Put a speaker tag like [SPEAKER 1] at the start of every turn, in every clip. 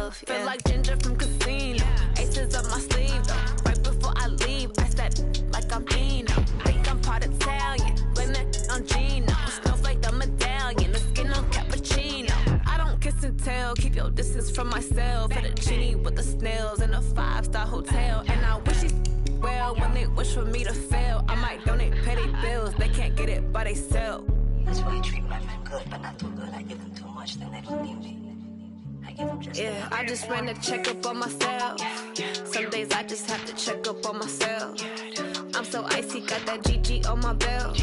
[SPEAKER 1] myself. Feel like Ginger from Casino. Aces up my sleeve, though. Right before I leave, I said like I'm Dino. Think I'm part Italian, blame that on Gino. Snowflake the medallion, the skin on cappuccino. I don't kiss and tell, keep your distance from myself. For the genie with the snails in a 5-star hotel. And I wish he well when they wish for me to fail. I might donate petty bills, they can't get it by they sell.
[SPEAKER 2] That's why you treat my men good, but not too good. I give them too much, then they don't need me. I give them just
[SPEAKER 1] yeah, I just ran a checkup on myself. Some days I just have to check up on myself. I'm so icy, got that GG on my belt.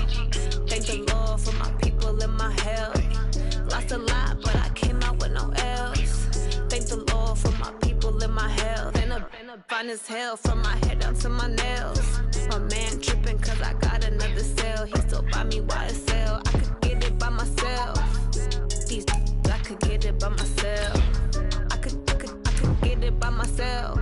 [SPEAKER 1] Thank the Lord for my people in my health. Lost a lot, but I came out with no else. Thank the Lord for my people in my health. And a fine as hell from my head down to my nails. My man tripping cause I got another cell. He still buy me YSL. I could get it by myself. These I could get it by myself. I could get it by myself.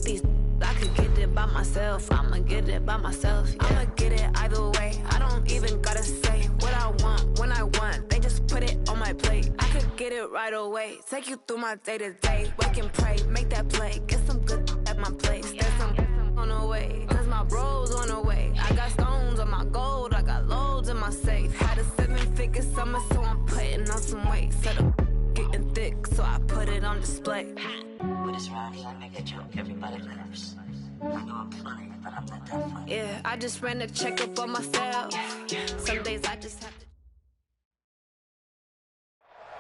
[SPEAKER 1] These I could get it by myself. I'ma get it by myself. Yeah. I'ma get it either way. I don't even gotta say what I want when I want. They just put it on my plate. I could get it right away. Take you through my day to day. Wake and pray, make that play. Get some good at my place. There's some on the way, cause my bros on the way. I got stones on my gold. I got loads in my safe. Had a 7-figure summer, so I'm putting on some weight. Set up getting thick, so I put it on display.
[SPEAKER 2] But it's around here, I make a joke, everybody laughs. I know I'm funny, but I'm not that funny.
[SPEAKER 1] Yeah, I just ran a checkup on myself. Some days I just have to.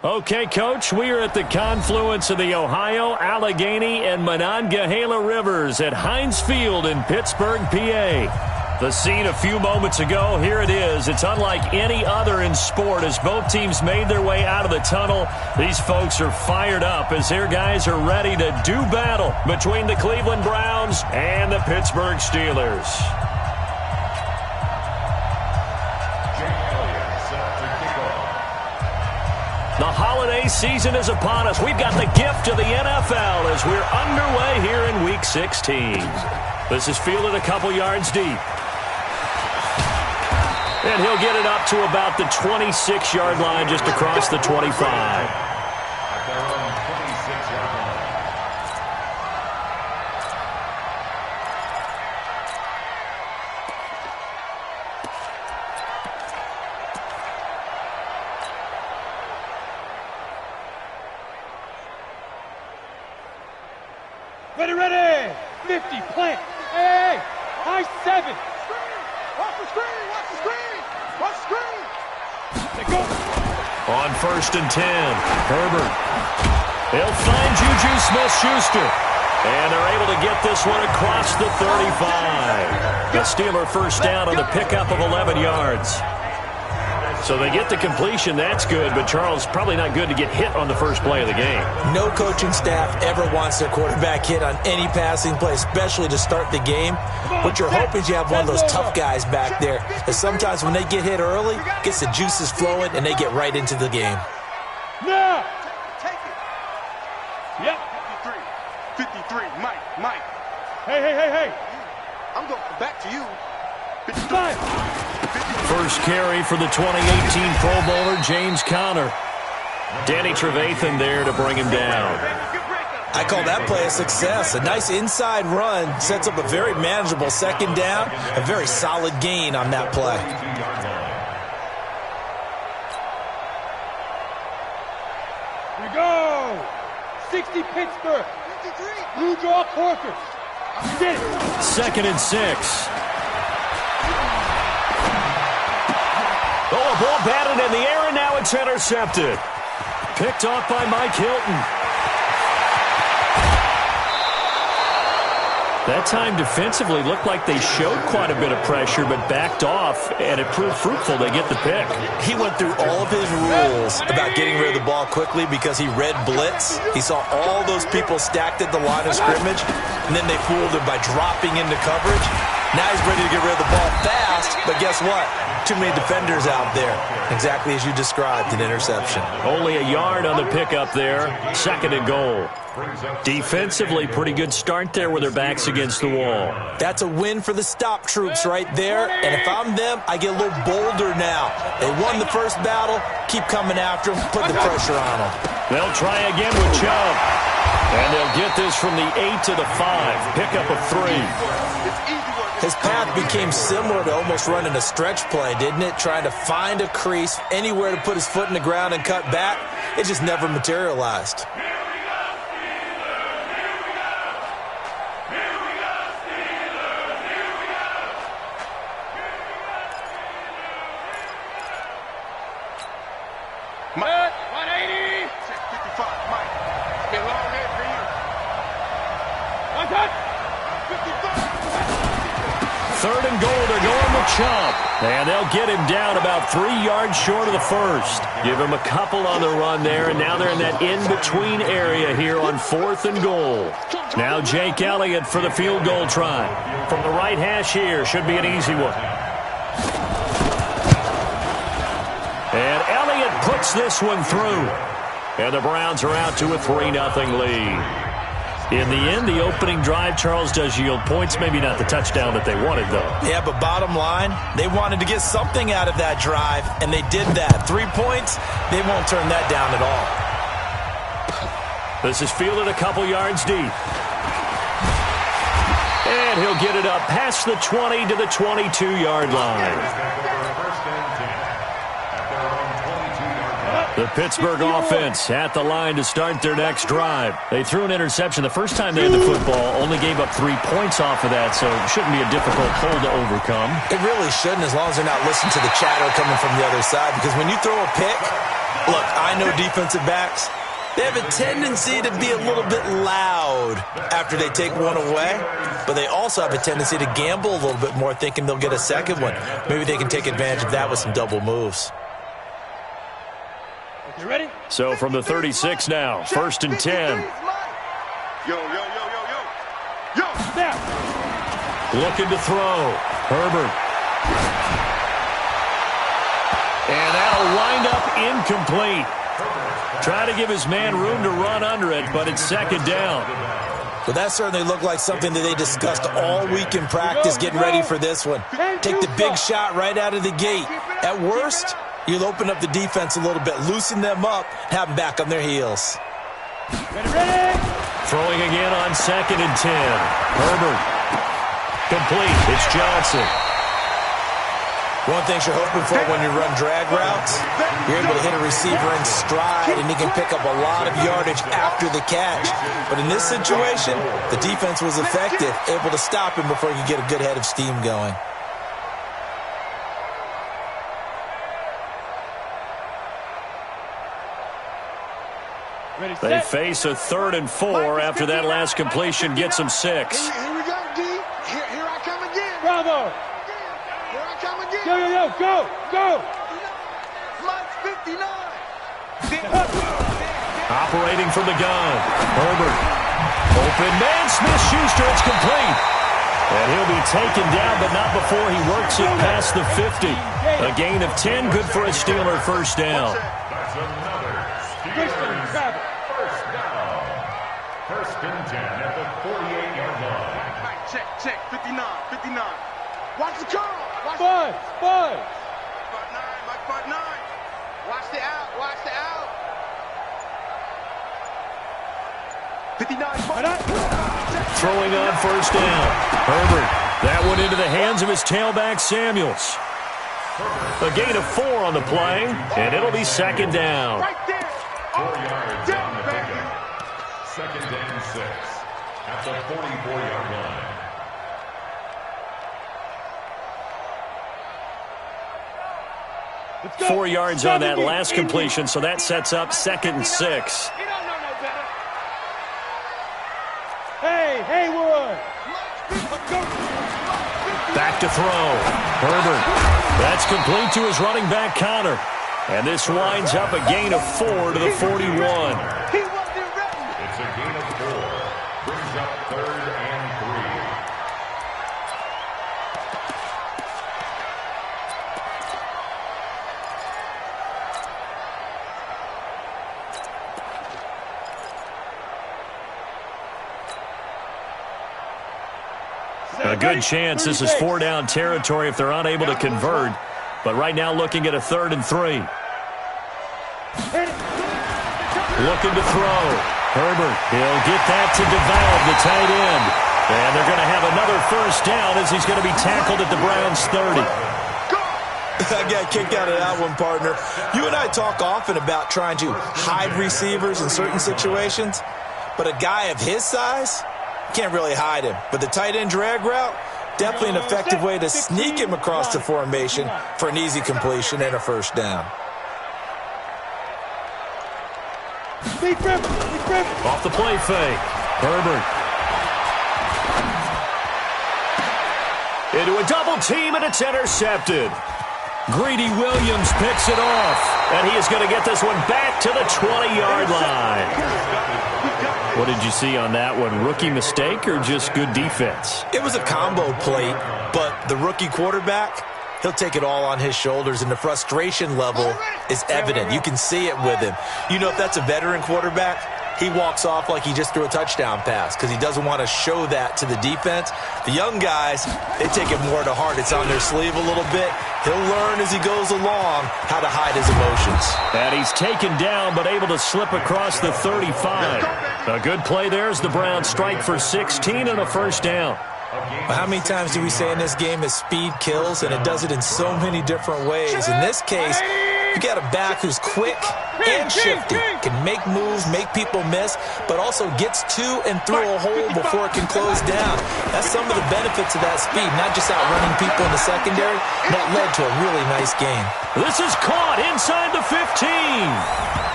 [SPEAKER 3] Okay, Coach, we are at the confluence of the Ohio, Allegheny, and Monongahela Rivers at Heinz Field in Pittsburgh, PA. The scene a few moments ago, here it is. It's unlike any other in sport as both teams made their way out of the tunnel. These folks are fired up as their guys are ready to do battle between the Cleveland Browns and the Pittsburgh Steelers. The holiday season is upon us. We've got the gift of the NFL as we're underway here in Week 16. This is fielded a couple yards deep. And he'll get it up to about the 26-yard line just across the 25.
[SPEAKER 4] Ready, 50, plant, hey, high 7. Watch the screen, watch the screen, watch the screen. They go.
[SPEAKER 3] On 1st and 10, Herbert. He'll find Juju Smith-Schuster. And they're able to get this one across the 35. The Steeler first down on the pickup of 11 yards. So they get the completion, that's good, but Charles, probably not good to get hit on the first play of the game.
[SPEAKER 5] No coaching staff ever wants their quarterback hit on any passing play, especially to start the game. What you're hoping is you have one of those tough guys back there, that sometimes when they get hit early, gets the juices flowing, and they get right into the game.
[SPEAKER 4] No! Take it. Yep. 53, Mike. Hey. I'm going back to you. 55.
[SPEAKER 3] First carry for the 2018 Pro Bowler, James Conner. Danny Trevathan there to bring him down.
[SPEAKER 5] I call that play a success. A nice inside run sets up a very manageable second down, a very solid gain on that play.
[SPEAKER 4] Here we go. 60 Pittsburgh. Blue draw Corker. Did it.
[SPEAKER 3] 2nd and 6. Oh, a ball batted in the air, and now it's intercepted. Picked off by Mike Hilton. That time defensively looked like they showed quite a bit of pressure, but backed off, and it proved fruitful. They get the pick.
[SPEAKER 5] He went through all of his rules about getting rid of the ball quickly because he read blitz. He saw all those people stacked at the line of scrimmage, and then they fooled him by dropping into coverage. Now he's ready to get rid of the ball fast, but guess what? Too many defenders out there. Exactly as you described, an interception.
[SPEAKER 3] Only a yard on the pickup there. 2nd and goal. Defensively, pretty good start there with their backs against the wall.
[SPEAKER 5] That's a win for the stop troops right there. And if I'm them, I get a little bolder now. They won the first battle. Keep coming after them. Put the pressure on them.
[SPEAKER 3] They'll try again with Chubb. And they'll get this from the 8 to the 5. Pick up a 3.
[SPEAKER 5] His path became similar to almost running a stretch play, didn't it? Trying to find a crease, anywhere to put his foot in the ground and cut back. It just never materialized.
[SPEAKER 4] Mike, 180. 55, Mike. It's been a long day for you. One touch. 55.
[SPEAKER 3] 3rd and goal, they're going with Chubb. And they'll get him down about 3 yards short of the first. Give him a couple on the run there, and now they're in that in-between area here on 4th and goal. Now Jake Elliott for the field goal try. From the right hash here, should be an easy one. And Elliott puts this one through. And the Browns are out to a 3-0 lead. In the end, the opening drive, Charles, does yield points. Maybe not the touchdown that they wanted, though.
[SPEAKER 5] Yeah, but bottom line, they wanted to get something out of that drive, and they did that. 3 points, they won't turn that down at all.
[SPEAKER 3] This is fielded a couple yards deep. And he'll get it up past the 20 to the 22-yard line. The Pittsburgh offense at the line to start their next drive. They threw an interception the first time they had the football, only gave up 3 points off of that, so it shouldn't be a difficult hole to overcome.
[SPEAKER 5] It really shouldn't, as long as they're not listening to the chatter coming from the other side, because when you throw a pick, look, I know defensive backs, they have a tendency to be a little bit loud after they take one away, but they also have a tendency to gamble a little bit more, thinking they'll get a second one. Maybe they can take advantage of that with some double moves.
[SPEAKER 4] You ready?
[SPEAKER 3] So from the 36 now, 1st and 10.
[SPEAKER 4] Yo, yo, yo, yo, yo. Yo, snap.
[SPEAKER 3] Looking to throw. Herbert. And that'll wind up incomplete. Try to give his man room to run under it, but it's 2nd down.
[SPEAKER 5] Well, that certainly looked like something that they discussed all week in practice, getting ready for this one. Take the big shot right out of the gate. At worst, you'll open up the defense a little bit, loosen them up, have them back on their heels.
[SPEAKER 4] Ready?
[SPEAKER 3] Throwing again on 2nd and 10. Herbert. Complete. It's Johnson.
[SPEAKER 5] One thing you're hoping for when you run drag routes, you're able to hit a receiver in stride, and he can pick up a lot of yardage after the catch. But in this situation, the defense was effective, able to stop him before he could get a good head of steam going.
[SPEAKER 3] They face a 3rd and 4 after that last completion gets them 6.
[SPEAKER 4] Here we go, D. Here I come again. Bravo. Here I come again. Yo, yo, yo, go, go. Mike's 59.
[SPEAKER 3] Operating from the gun. Herbert. Open man, Smith-Schuster, it's complete. And he'll be taken down, but not before he works it past the 50. A gain of 10, good for a Steeler 1st down.
[SPEAKER 6] First and 10 at the 48-yard line.
[SPEAKER 4] Mike, check, 59. Watch the curl. Five. Spot 9, Mike, spot 9. Watch the out. 59.
[SPEAKER 3] Throwing on 1st down. Herbert. That one into the hands of his tailback, Samuels. A gain of 4 on the play, and it'll be 2nd down.
[SPEAKER 6] Right there. 4 yards down the back. 2nd and 6 at the 44-yard line.
[SPEAKER 3] Let's go. 4 yards on that last completion, so that sets up 2nd and 6.
[SPEAKER 4] You don't know no better. Hey, Haywood.
[SPEAKER 3] Back to throw. Herbert. That's complete to his running back, Connor. And this winds up a gain of 4 to the 41.
[SPEAKER 6] It's a gain of 4. Brings up 3rd and
[SPEAKER 3] 3. A good chance this is 4-down territory if they're unable to convert. But right now looking at a 3rd and 3. looking to throw. Herbert, he'll get that to DeValve, the tight end. And they're going to have another first down as he's going to be tackled at the Browns' 30.
[SPEAKER 5] I got kicked out of that one, partner. You and I talk often about trying to hide receivers in certain situations, but a guy of his size, can't really hide him. But the tight end drag route, definitely an effective way to sneak him across the formation for an easy completion and a first down.
[SPEAKER 3] Off the play fake. Herbert. Into a double team, and it's intercepted. Greedy Williams picks it off, and he is going to get this one back to the 20-yard line. What did you see on that one? Rookie mistake or just good defense?
[SPEAKER 5] It was a combo plate, but the rookie quarterback, he'll take it all on his shoulders, and the frustration level is evident. You can see it with him. You know, if that's a veteran quarterback, he walks off like he just threw a touchdown pass because he doesn't want to show that to the defense. The young guys, they take it more to heart. It's on their sleeve a little bit. He'll learn as he goes along how to hide his emotions.
[SPEAKER 3] And he's taken down but able to slip across the 35. A good play there as the Browns strike for 16 and a first down.
[SPEAKER 5] How many times do we say in this game that speed kills, and it does it in so many different ways? In this case, you got a back who's quick and shifty, can make moves, make people miss, but also gets to and through a hole before it can close down. That's some of the benefits of that speed, not just outrunning people in the secondary. That led to a really nice game.
[SPEAKER 3] This is caught inside the 15.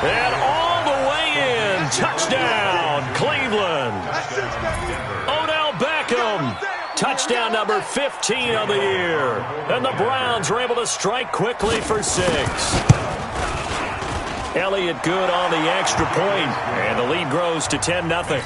[SPEAKER 3] And all the way in. Touchdown, Cleveland. Odell Beckham. Touchdown number 15 of the year. And the Browns are able to strike quickly for 6. Elliott good on the extra point, and the lead grows to 10-0.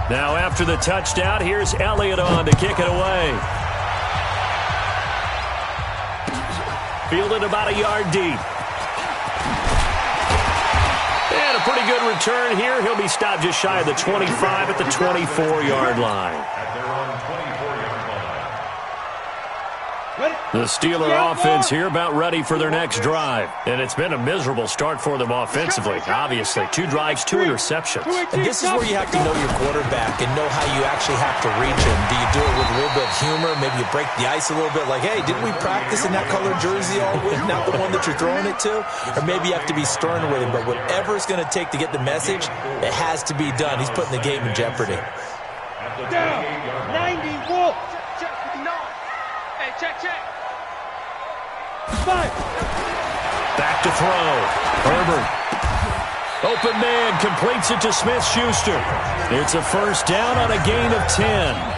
[SPEAKER 3] Now after the touchdown, here's Elliott on to kick it away. Fielded about a yard deep. And a pretty good return here. He'll be stopped just shy of the 25 at the 24-yard line. The Steeler offense here about ready for their next drive. And it's been a miserable start for them offensively, obviously. 2 drives, 2 interceptions.
[SPEAKER 5] And this is where you have to know your quarterback and know how you actually have to reach him. Do you do it with a little bit of humor? Maybe you break the ice a little bit like, hey, didn't we practice in that colored jersey all week? Not the one that you're throwing it to? Or maybe you have to be stern with him. But whatever it's going to take to get the message, it has to be done. He's putting the game in jeopardy.
[SPEAKER 4] Down, 90 Wolf. Check, 59. Hey, check. 5.
[SPEAKER 3] Back to throw. Herbert. Open man completes it to Smith-Schuster. It's a first down on a gain of 10.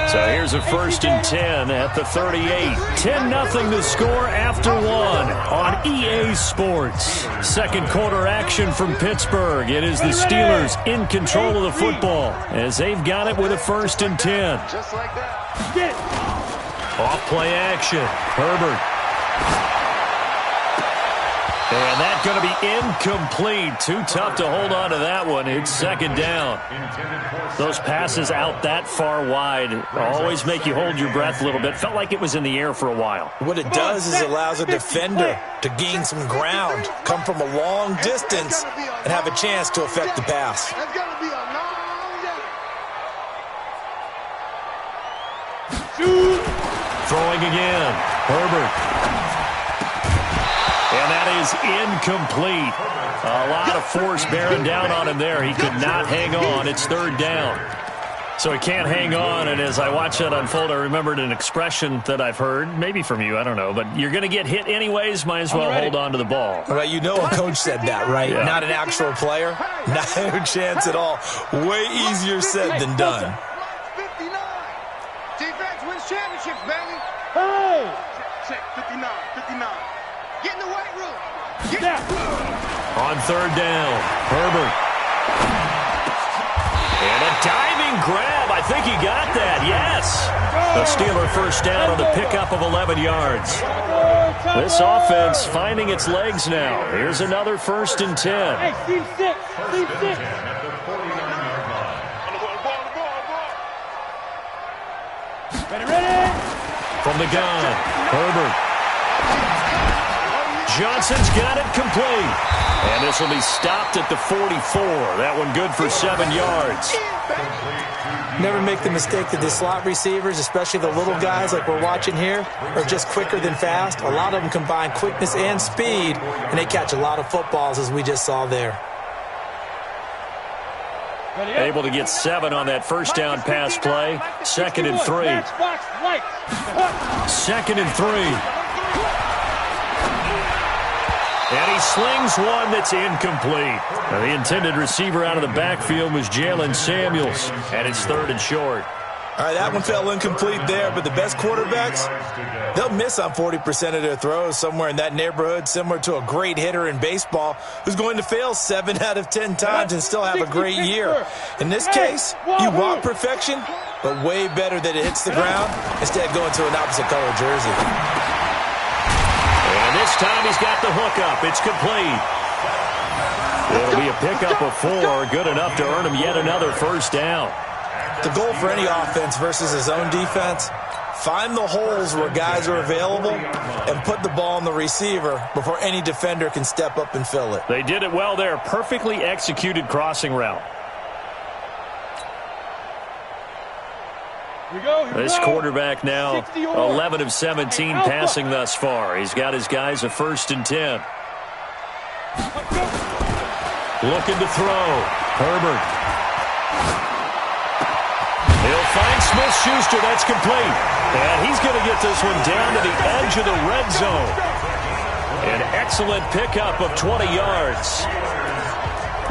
[SPEAKER 3] So here's a first and 10 at the 38. 10-0 the score after 1 on EA Sports. Second quarter action from Pittsburgh. It is the Steelers in control of the football as they've got it with a first and 10.
[SPEAKER 4] Just like that.
[SPEAKER 3] Off play action. Herbert. And that's going to be incomplete. Too tough to hold on to that one. It's second down. Those passes out that far wide always make you hold your breath a little bit. Felt like it was in the air for a while.
[SPEAKER 5] What it does is it allows a defender to gain some ground, come from a long distance, and have a chance to affect the pass.
[SPEAKER 4] That's going to be a long day.
[SPEAKER 3] Throwing again. Herbert. And that is incomplete. A lot of force bearing down on him there. He could not hang on. It's third down. So he can't hang on, and as I watch that unfold, I remembered an expression that I've heard, maybe from you, I don't know, but you're going to get hit anyways, might as well hold on to the ball.
[SPEAKER 5] Well, you know a coach said that, right?
[SPEAKER 3] Yeah.
[SPEAKER 5] Not an actual player. No chance at all. Way easier said than done.
[SPEAKER 4] 59. Defense wins championships, baby. Hey! Check, 59. Get in the weight room. Get down.
[SPEAKER 3] On third down, Herbert. And a diving grab. I think he got that, yes. A Steeler first down on the pickup of 11 yards. This offense finding its legs now. Here's another 1st and 10.
[SPEAKER 4] Hey, team 6. Team 6.
[SPEAKER 6] At the 49-yard line.
[SPEAKER 4] Ready?
[SPEAKER 3] From the gun, Herbert. Johnson's got it complete. And this will be stopped at the 44. That one good for 7 yards.
[SPEAKER 5] Never make the mistake that the slot receivers, especially the little guys like we're watching here, are just quicker than fast. A lot of them combine quickness and speed, and they catch a lot of footballs, as we just saw there.
[SPEAKER 3] Able to get 7 on that first down pass play. 2nd and 3. 2nd and 3. And he slings one that's incomplete. Now, the intended receiver out of the backfield was Jalen Samuels, and it's 3rd and short.
[SPEAKER 5] All right, that one fell incomplete there, but the best quarterbacks, they'll miss on 40% of their throws, somewhere in that neighborhood, similar to a great hitter in baseball who's going to fail 7 out of 10 times and still have a great year. In this case, you want perfection, but way better that it hits the ground instead of going to an opposite color jersey.
[SPEAKER 3] And this time he's got the hook up. It's complete. It'll be a pickup of 4, good enough to earn him yet another first down.
[SPEAKER 5] The goal for any offense versus his own defense, find the holes where guys are available and put the ball on the receiver before any defender can step up and fill it.
[SPEAKER 3] They did it well there. Perfectly executed crossing route. This quarterback now 11 of 17 passing thus far. He's got his guys a 1st and 10. Looking to throw. Herbert. He'll find Smith-Schuster. That's complete. And he's going to get this one down to the edge of the red zone. An excellent pickup of 20 yards.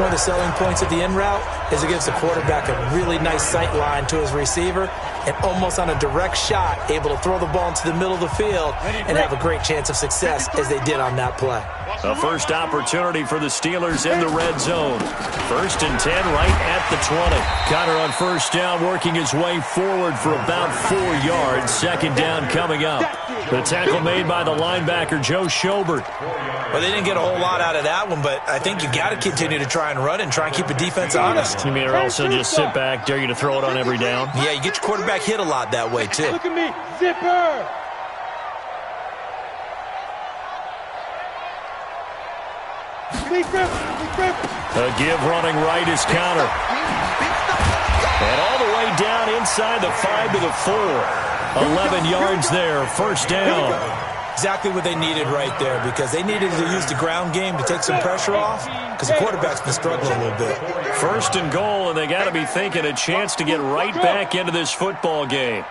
[SPEAKER 5] One of the selling points of the in route is it gives the quarterback a really nice sight line to his receiver and almost on a direct shot able to throw the ball into the middle of the field and have a great chance of success as they did on that play.
[SPEAKER 3] A first opportunity for the Steelers in the red zone. 1st and 10 right at the 20. Connor on first down working his way forward for about 4 yards. 2nd down coming up. The tackle made by the linebacker Joe Schobert.
[SPEAKER 5] Well, they didn't get a whole lot out of that one, but I think you got to continue to try and run and try and keep the defense honest.
[SPEAKER 3] You mean or else they'll just sit back, dare you to throw it on every down?
[SPEAKER 5] Yeah, you get your quarterback hit a lot that way, too.
[SPEAKER 4] Look at me. Zipper.
[SPEAKER 3] A give running right is Connor. And all the way down inside the 5 to the 4. 11 yards there, 1st down.
[SPEAKER 5] Exactly what they needed right there because they needed to use the ground game to take some pressure off because the quarterback's been struggling a little bit.
[SPEAKER 3] 1st and goal, and they got to be thinking a chance to get right back into this football game.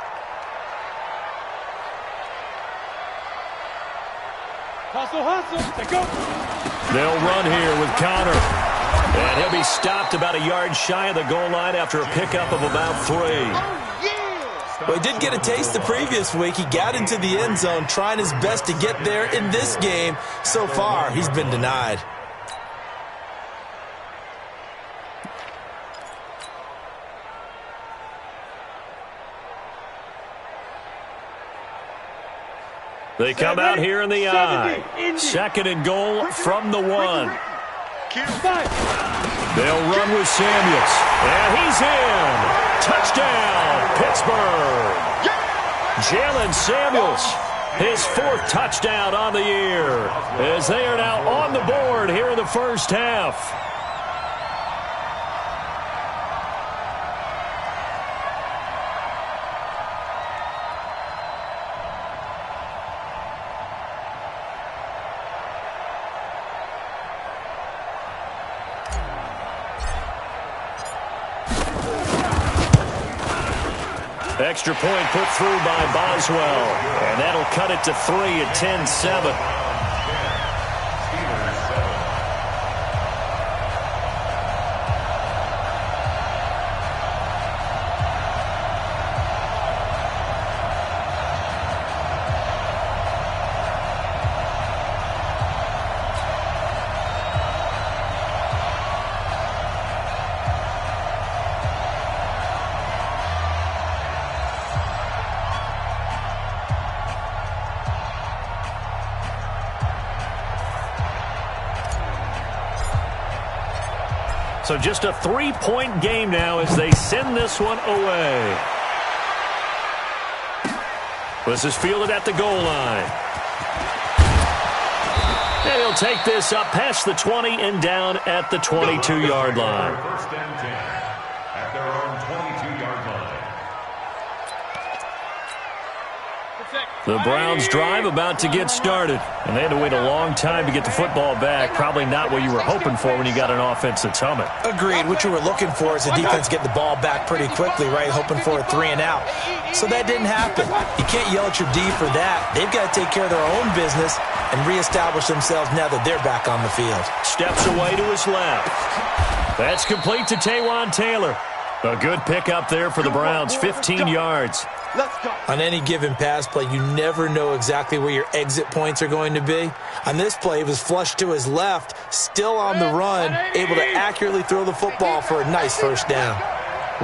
[SPEAKER 3] They'll run here with Connor. And he'll be stopped about a yard shy of the goal line after a pickup of about 3.
[SPEAKER 5] Well, he did get a taste the previous week. He got into the end zone trying his best to get there in this game. So far, he's been denied.
[SPEAKER 3] They come out here in the I. 2nd and goal from the 1. They'll run with Samuels. And he's in. Touchdown, Pittsburgh. Jalen Samuels, his 4th touchdown on the year, as they are now on the board here in the first half. Extra point put through by Boswell, and that'll cut it to 3 at 10-7. So just a 3-point game now as they send this one away. This is fielded at the goal line. And he'll take this up past the 20 and down at the 22-yard line.
[SPEAKER 6] First and 10 at their own 22-yard line.
[SPEAKER 3] The Browns drive about to get started. And they had to wait a long time to get the football back. Probably not what you were hoping for when you got an offense that's humming.
[SPEAKER 5] Agreed. What you were looking for is the defense getting the ball back pretty quickly, right? Hoping for a 3 and out. So that didn't happen. You can't yell at your D for that. They've got to take care of their own business and reestablish themselves now that they're back on the field.
[SPEAKER 3] Steps away to his left. That's complete to Taywan Taylor. A good pickup there for the Browns, 15 yards.
[SPEAKER 5] On any given pass play, you never know exactly where your exit points are going to be. On this play, it was flushed to his left, still on the run, able to accurately throw the football for a nice first down.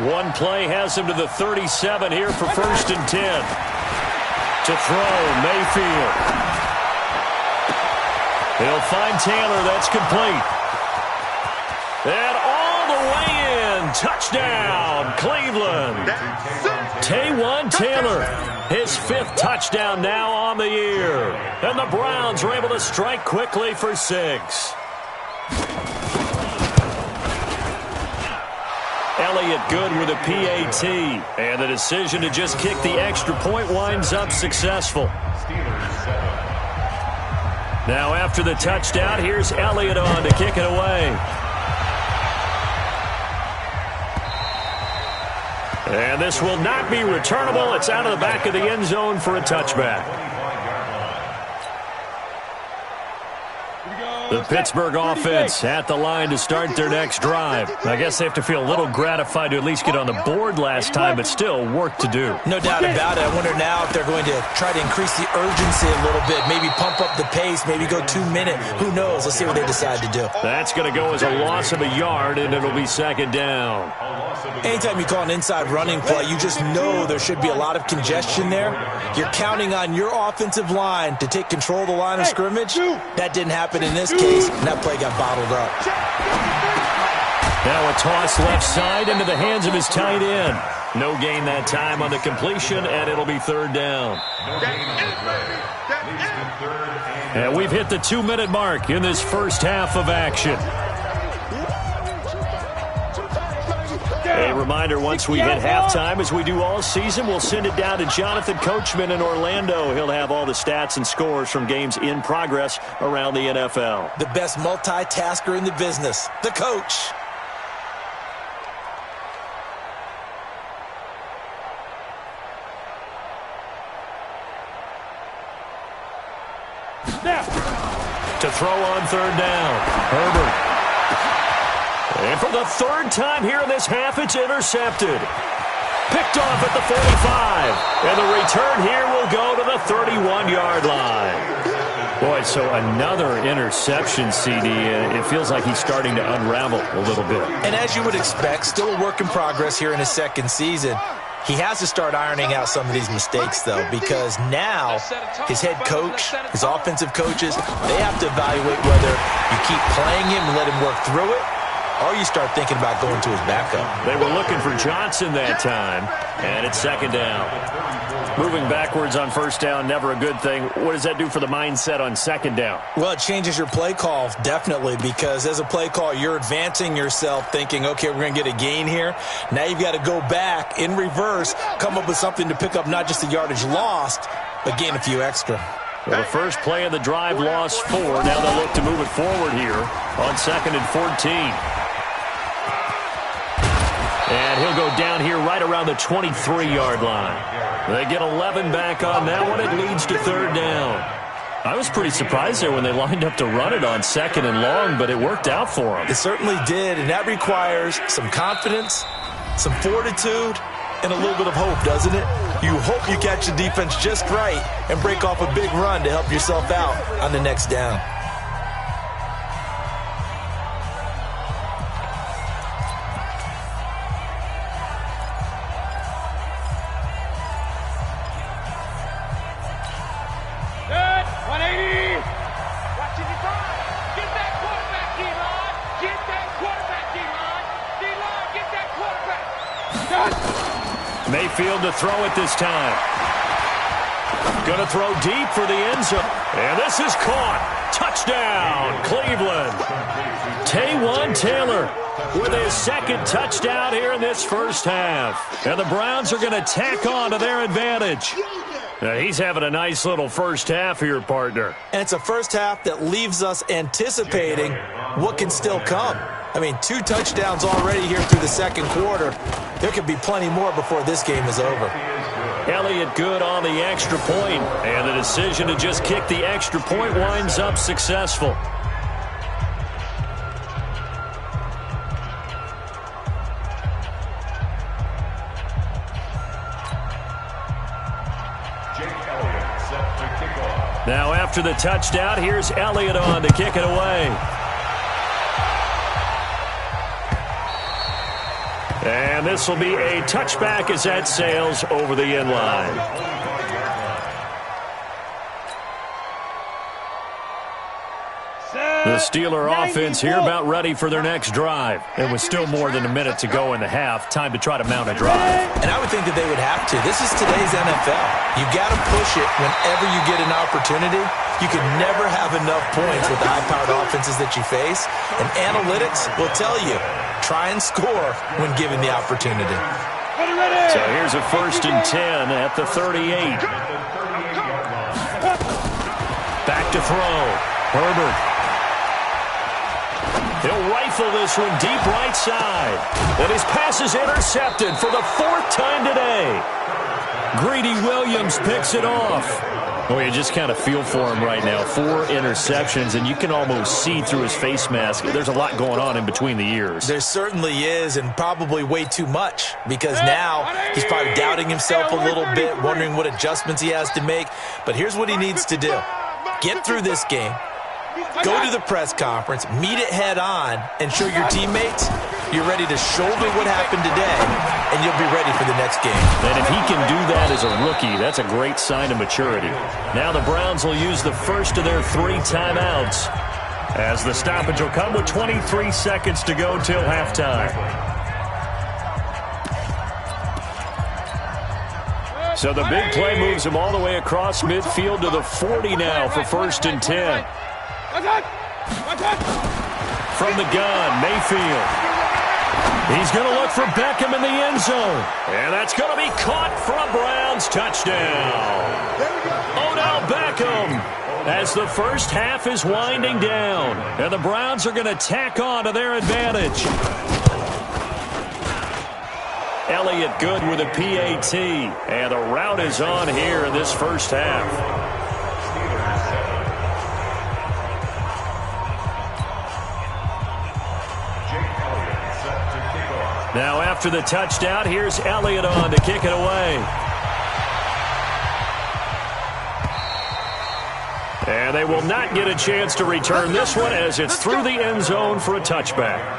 [SPEAKER 3] One play has him to the 37 here for first and 10. To throw, Mayfield. He'll find Taylor. That's complete. And all the way in. Touchdown, Cleveland. Taywan Taylor, his 5th touchdown now on the year. And the Browns are able to strike quickly for 6. Elliott good with a PAT. And the decision to just kick the extra point winds up successful. Now after the touchdown, here's Elliott on to kick it away. And this will not be returnable. It's out of the back of the end zone for a touchback. The Pittsburgh offense at the line to start their next drive. I guess they have to feel a little gratified to at least get on the board last time, but still work to do.
[SPEAKER 5] No doubt about it. I wonder now if they're going to try to increase the urgency a little bit, maybe pump up the pace, maybe go 2-minute. Who knows? Let's see what they decide to do.
[SPEAKER 3] That's going to go as a loss of a yard, and it'll be second down.
[SPEAKER 5] Anytime you call an inside running play, you just know there should be a lot of congestion there. You're counting on your offensive line to take control of the line of scrimmage. That didn't happen in this case, and that play got bottled up.
[SPEAKER 3] Now a toss left side into the hands of his tight end. No gain that time on the completion, and it'll be third down. And we've hit the 2-minute mark in this first half of action. A reminder, once we hit halftime, as we do all season, we'll send it down to Jonathan Coachman in Orlando. He'll have all the stats and scores from games in progress around the NFL.
[SPEAKER 5] The best multitasker in the business, the coach.
[SPEAKER 3] To throw on third down, Herbert. And for the 3rd time here in this half, it's intercepted. Picked off at the 45. And the return here will go to the 31-yard line. Boy, so another interception, CD. It feels like he's starting to unravel a little bit.
[SPEAKER 5] And as you would expect, still a work in progress here in his 2nd season. He has to start ironing out some of these mistakes, though, because now his head coach, his offensive coaches, they have to evaluate whether you keep playing him and let him work through it, or you start thinking about going to his backup.
[SPEAKER 3] They were looking for Johnson that time, and it's second down. Moving backwards on first down, never a good thing. What does that do for the mindset on second down?
[SPEAKER 5] Well, it changes your play call, definitely, because as a play call, you're advancing yourself thinking, okay, we're going to get a gain here. Now you've got to go back in reverse, come up with something to pick up not just the yardage lost, but gain a few extra.
[SPEAKER 3] Well, the first play of the drive lost 4. Now they'll look to move it forward here on 2nd and 14. And he'll go down here right around the 23-yard line. They get 11 back on that one. It leads to third down. I was pretty surprised there when they lined up to run it on 2nd and long, but it worked out for them.
[SPEAKER 5] It certainly did, and that requires some confidence, some fortitude, and a little bit of hope, doesn't it? You hope you catch the defense just right and break off a big run to help yourself out on the next down.
[SPEAKER 3] Mayfield to throw it this time. Going to throw deep for the end zone. And this is caught. Touchdown, Cleveland. Taywan Taylor with his second touchdown here in this first half. And the Browns are going to tack on to their advantage. Now, he's having a nice little first half here, partner.
[SPEAKER 5] And it's a first half that leaves us anticipating what can still come. I mean, 2 touchdowns already here through the second quarter. There could be plenty more before this game is over.
[SPEAKER 3] Elliott good on the extra point, and the decision to just kick the extra point winds up successful. Now after the touchdown, here's Elliott on to kick it away. And this will be a touchback as that sails over the end line. The Steeler offense here about ready for their next drive. And with still more than a minute to go in the half, time to try to mount a drive.
[SPEAKER 5] And I would think that they would have to. This is today's NFL. You got to push it whenever you get an opportunity. You can never have enough points with the high-powered offenses that you face. And analytics will tell you, try and score when given the opportunity.
[SPEAKER 3] So here's a 1st and 10 at the 38. Back to throw. Herbert. He'll rifle this one deep right side. And his pass is intercepted for the 4th time today. Greedy Williams picks it off. Oh, you just kind of feel for him right now. 4 interceptions, and you can almost see through his face mask. There's a lot going on in between the ears.
[SPEAKER 5] There certainly is, and probably way too much, because now he's probably doubting himself a little bit, wondering what adjustments he has to make. But here's what he needs to do. Get through this game. Go to the press conference, meet it head on, and show your teammates you're ready to shoulder what happened today, and you'll be ready for the next game.
[SPEAKER 3] And if he can do that as a rookie, that's a great sign of maturity. Now the Browns will use the first of their 3 timeouts, as the stoppage will come with 23 seconds to go till halftime. So the big play moves him all the way across midfield to the 40 now for 1st and 10. From the gun, Mayfield. He's going to look for Beckham in the end zone. And that's going to be caught for a Browns touchdown. Odell Beckham as the first half is winding down. And the Browns are going to tack on to their advantage. Elliott good with a PAT. And the route is on here in this first half. Now after the touchdown, here's Elliott on to kick it away. And they will not get a chance to return this one as it's through the end zone for a touchback.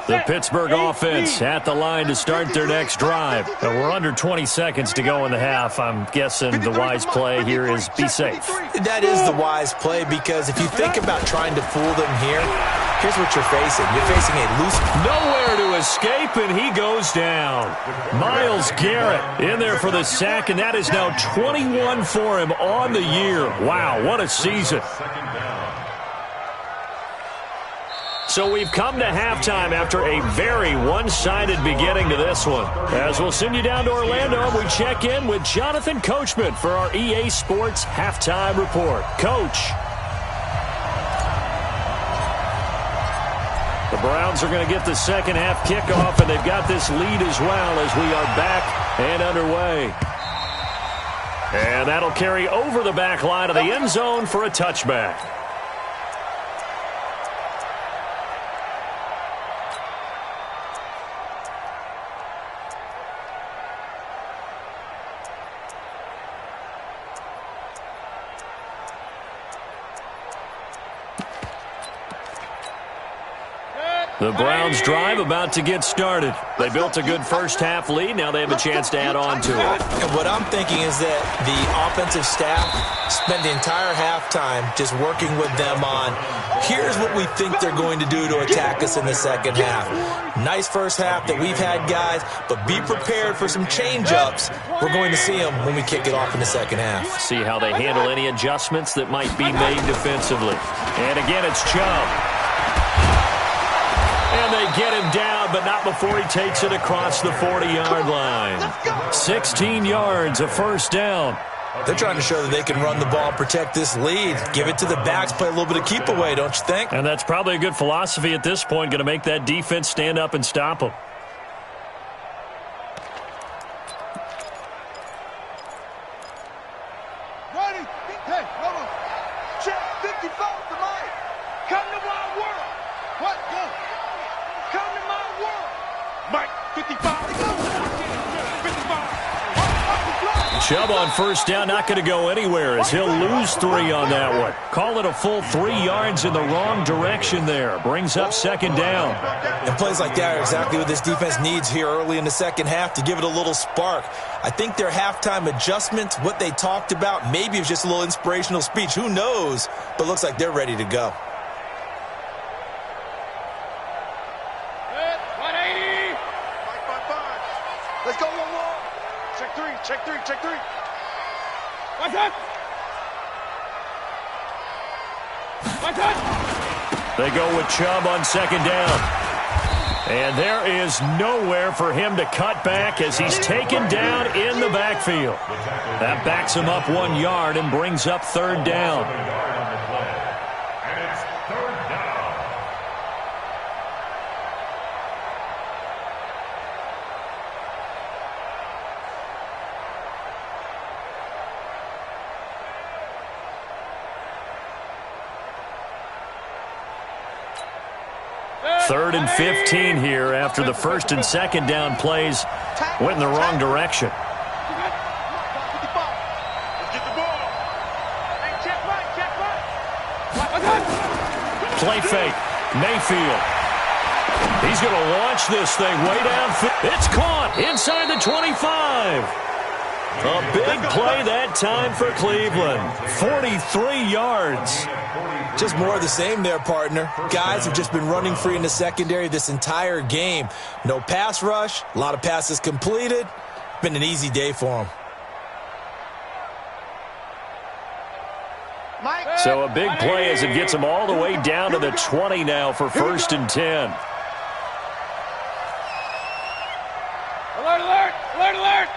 [SPEAKER 3] The Pittsburgh offense at the line to start their next drive. We're under 20 seconds to go in the half. I'm guessing the wise play here is be safe.
[SPEAKER 5] That is the wise play, because if you think about trying to fool them here, here's what you're facing. You're facing a loose...
[SPEAKER 3] Nowhere to escape, and he goes down. Myles Garrett in there for the sack, and that is now 21 for him on the year. Wow, what a season. So we've come to halftime after a very one-sided beginning to this one. As we'll send you down to Orlando, we check in with Jonathan Coachman for our EA Sports Halftime Report. Coach. The Browns are going to get the second half kickoff, and they've got this lead as well as we are back and underway. And that'll carry over the back line of the end zone for a touchback. The Browns drive about to get started. They built a good first-half lead. Now they have a chance to add on to it.
[SPEAKER 5] And what I'm thinking is that the offensive staff spent the entire halftime just working with them on, here's what we think they're going to do to attack us in the second half. Nice first half that we've had, guys, but be prepared for some change-ups. We're going to see them when we kick it off in the second half.
[SPEAKER 3] See how they handle any adjustments that might be made defensively. And again, it's Chubb. And they get him down, but not before he takes it across the 40-yard line. 16 yards, a first down.
[SPEAKER 5] They're trying to show that they can run the ball, protect this lead, give it to the backs, play a little bit of keep away, don't you think?
[SPEAKER 3] And that's probably a good philosophy at this point, going to make that defense stand up and stop them.
[SPEAKER 4] Ready? Hey, brother. Check 55 to Mike. Come to my world. What? Go. Come to my world. Mike, 55. 55.
[SPEAKER 3] Chubb on first down, not going to go anywhere as he'll lose 3 on that one. Call it a full 3 yards in the wrong direction there. Brings up second down.
[SPEAKER 5] And plays like that are exactly what this defense needs here early in the second half to give it a little spark. I think their halftime adjustments, what they talked about, maybe it's just a little inspirational speech. Who knows? But looks like they're ready to go.
[SPEAKER 4] 180. 5. Let's go one more. Check 3, check 3, check 3. What's that? What's that?
[SPEAKER 3] They go with Chubb on second down. And there is nowhere for him to cut back as he's taken down in the backfield. That backs him up 1 yard and brings up third down.
[SPEAKER 6] And it's third down.
[SPEAKER 3] Third and 15 here after the first and second down plays went in the wrong direction.
[SPEAKER 4] Let's get the ball. Hey, check right.
[SPEAKER 3] Play fake. Mayfield. He's going to launch this thing way downfield. It's caught inside the 25. A big play that time for Cleveland. 43 yards.
[SPEAKER 5] Just more of the same there, partner. Guys have just been running free in the secondary this entire game. No pass rush, a lot of passes completed. Been an easy day for them.
[SPEAKER 3] So a big play as it gets them all the way down to the 20 now for first and 10.
[SPEAKER 4] Alert, alert, alert, alert.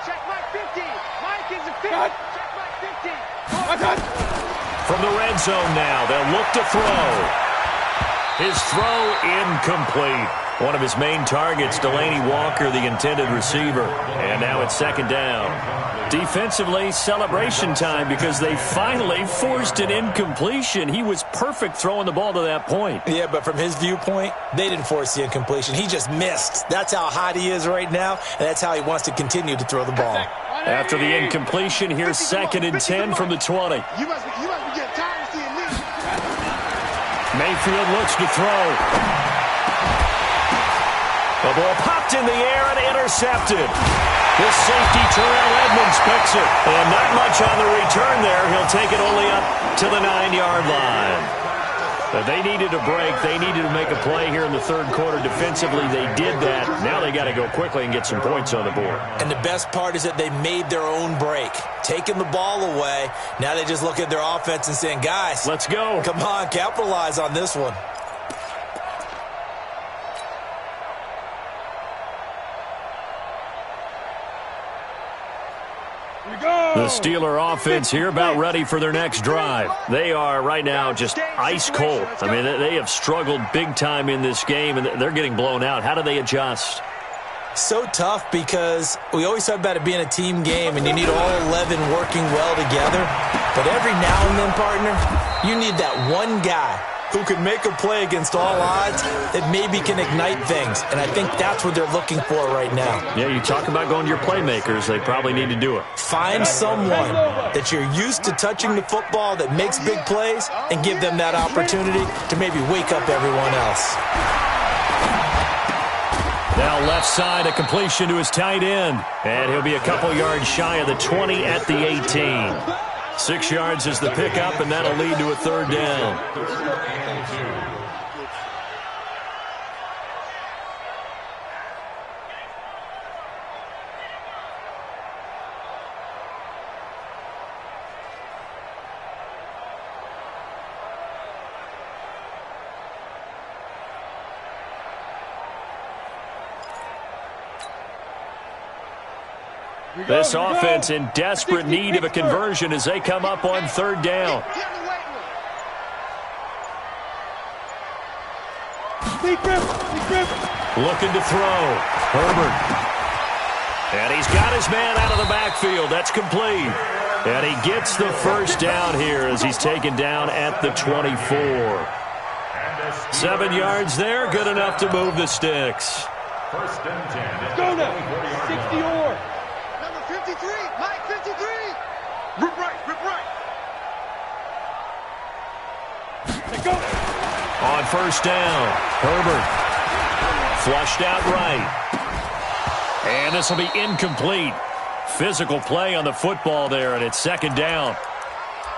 [SPEAKER 4] Check Mike 50. Mike is a 50. Check Mike 50.
[SPEAKER 3] From the red zone now, they'll look to throw. His throw incomplete. One of his main targets, Delaney Walker, the intended receiver. And now it's second down. Defensively, celebration time because they finally forced an incompletion. He was perfect throwing the ball to that point.
[SPEAKER 5] Yeah, but from his viewpoint, they didn't force the incompletion. He just missed. That's how hot he is right now, and that's how he wants to continue to throw the ball.
[SPEAKER 3] After the incompletion, here's second and 10 from the 20.
[SPEAKER 4] You must be getting tired of seeing me.
[SPEAKER 3] Mayfield looks to throw. The ball popped in the air and intercepted. This safety, Terrell Edmonds, picks it. And not much on the return there. He'll take it only up to the 9-yard line. But they needed a break. They needed to make a play here in the third quarter. Defensively, they did that. Now they got to go quickly and get some points on the board.
[SPEAKER 5] And the best part is that they made their own break. Taking the ball away. Now they just look at their offense and saying, guys,
[SPEAKER 3] let's go.
[SPEAKER 5] Come on, capitalize on this one.
[SPEAKER 3] The Steeler offense here about ready for their next drive. They are right now just ice cold. I mean, they have struggled big time in this game, and they're getting blown out. How do they adjust?
[SPEAKER 5] So tough because we always talk about it being a team game, and you need all 11 working well together. But every now and then, partner, you need that one guy who can make a play against all odds that maybe can ignite things. And I think that's what they're looking for right now.
[SPEAKER 3] Yeah, you talk about going to your playmakers. They probably need to do it.
[SPEAKER 5] Find someone that you're used to touching the football that makes big plays and give them that opportunity to maybe wake up everyone else.
[SPEAKER 3] Now left side, a completion to his tight end. And he'll be a couple yards shy of the 20 at the 18. 6 yards is the pickup, and that'll lead to a third down. This offense in desperate need of a conversion as they come up on third down. Looking to throw. Herbert. And he's got his man out of the backfield. That's complete. And he gets the first down here as he's taken down at the 24. 7 yards there, good enough to move the sticks.
[SPEAKER 6] First and 10.
[SPEAKER 4] Go now. 60-or. Number 53. Mike 53. Rip right. Rip right. Let's go.
[SPEAKER 3] On first down, Herbert. Flushed out right. And this will be incomplete. Physical play on the football there, and it's second down.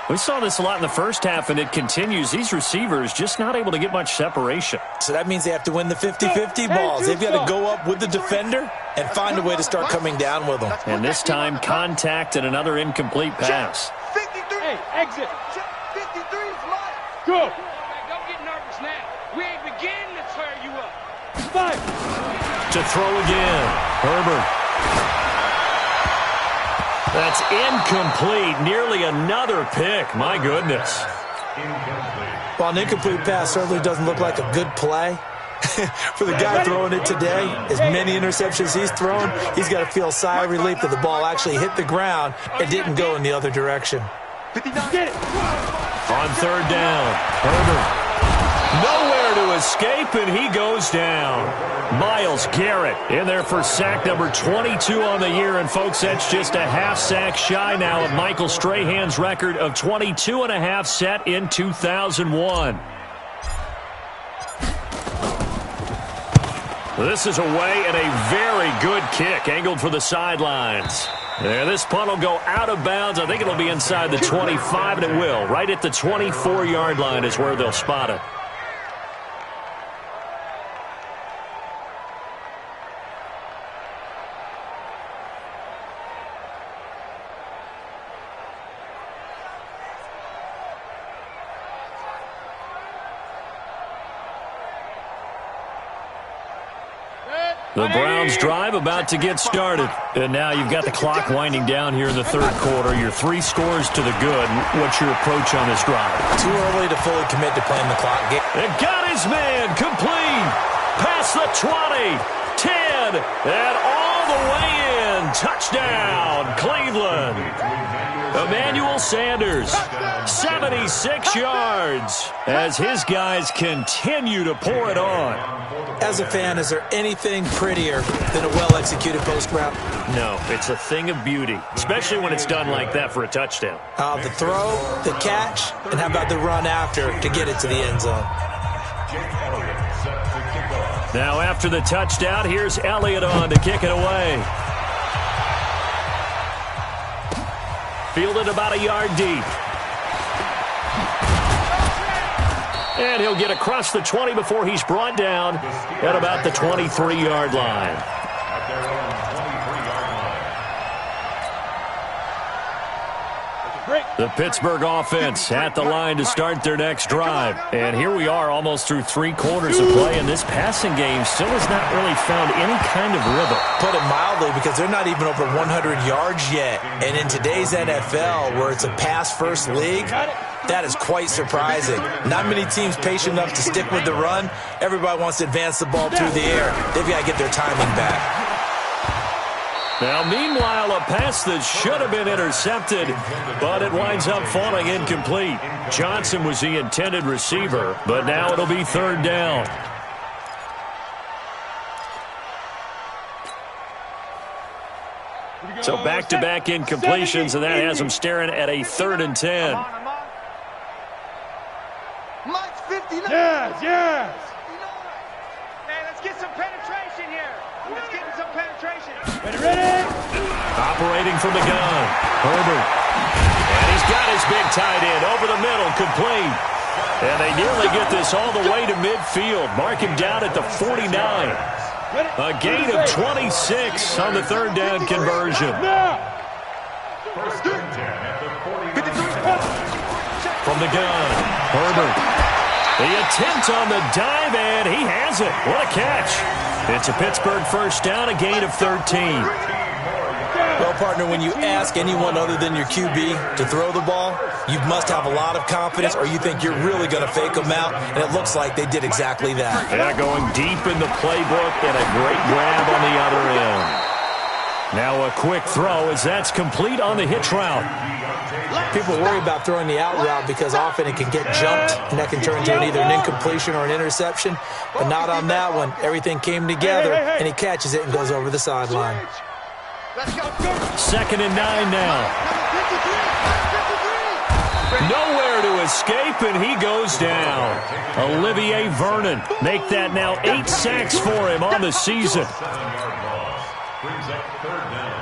[SPEAKER 3] We saw this a lot in the first half, and it continues. These receivers just not able to get much separation.
[SPEAKER 5] So that means they have to win the 50-50 balls. They've got to go up with the defender and find a way to start coming down with them.
[SPEAKER 3] And this time, contact and another incomplete pass.
[SPEAKER 4] 53. Hey, exit. 53 is mine. Go. Don't get nervous now. We ain't beginning to tear you up. 5.
[SPEAKER 3] To throw again, Herbert. That's incomplete. Nearly another pick. My goodness.
[SPEAKER 5] While an incomplete pass certainly doesn't look like a good play, for the guy throwing it today, as many interceptions he's thrown, he's got to feel a sigh of relief that the ball actually hit the ground and didn't go in the other direction.
[SPEAKER 3] On third down, Herbert. Nowhere to escape, and he goes down. Myles Garrett in there for sack number 22 on the year. And, folks, that's just a half sack shy now of Michael Strahan's record of 22.5 set in 2001. This is away and a very good kick angled for the sidelines. And this punt will go out of bounds. I think it'll be inside the 25, and it will. Right at the 24-yard line is where they'll spot it. The Browns drive about to get started. And now you've got the clock winding down here in the third quarter. Your 3 scores to the good. What's your approach on this drive?
[SPEAKER 5] Too early to fully commit to playing the clock game.
[SPEAKER 3] And got his man complete. Past the 20, 10, and all the way in. Touchdown, Cleveland. Emmanuel Sanders, 76 yards as his guys continue to pour it on.
[SPEAKER 5] As a fan, is there anything prettier than a well-executed post route?
[SPEAKER 3] No, it's a thing of beauty, especially when it's done like that for a touchdown.
[SPEAKER 5] The throw, the catch, and how about the run after to get it to the end zone?
[SPEAKER 3] Now after the touchdown, here's Elliott on to kick it away. Fielded about a yard deep. And he'll get across the 20 before he's brought down at about the 23-yard line. The Pittsburgh offense at the line to start their next drive. And here we are almost through 3 quarters of play, and this passing game still has not really found any kind of rhythm.
[SPEAKER 5] Put it mildly, because they're not even over 100 yards yet. And in today's NFL, where it's a pass-first league, that is quite surprising. Not many teams patient enough to stick with the run. Everybody wants to advance the ball through the air. They've got to get their timing back.
[SPEAKER 3] Now, meanwhile, a pass that should have been intercepted, but it winds up falling incomplete. Johnson was the intended receiver, but now it'll be third down. So back-to-back incompletions, and that has them staring at a 3rd and 10.
[SPEAKER 4] Mike's 59. Yes, yes. Hey, let's get some penetration here. It's getting some penetration. Ready?
[SPEAKER 3] Operating from the gun. Herbert. And he's got his big tight end over the middle, complete. And they nearly get this all the way to midfield. Mark him down at the 49. A gain of 26 on the third down conversion.
[SPEAKER 6] First and 10 at the 49.
[SPEAKER 3] From the gun, Herbert. The attempt on the dive, and he has it. What a catch. It's a Pittsburgh first down, a gain of 13.
[SPEAKER 5] Well, partner, when you ask anyone other than your QB to throw the ball, you must have a lot of confidence or you think you're really going to fake them out, and it looks like they did exactly that.
[SPEAKER 3] Yeah, going deep in the playbook and a great grab on the other end. Now a quick throw as that's complete on the hitch route.
[SPEAKER 5] People worry about throwing the out route because often it can get jumped, and that can turn into either an incompletion or an interception, but not on that one. Everything came together, and he catches it and goes over the sideline.
[SPEAKER 3] Second and 9 now. Nowhere to escape, and he goes down. Olivier Vernon make that now 8 sacks for him on the season.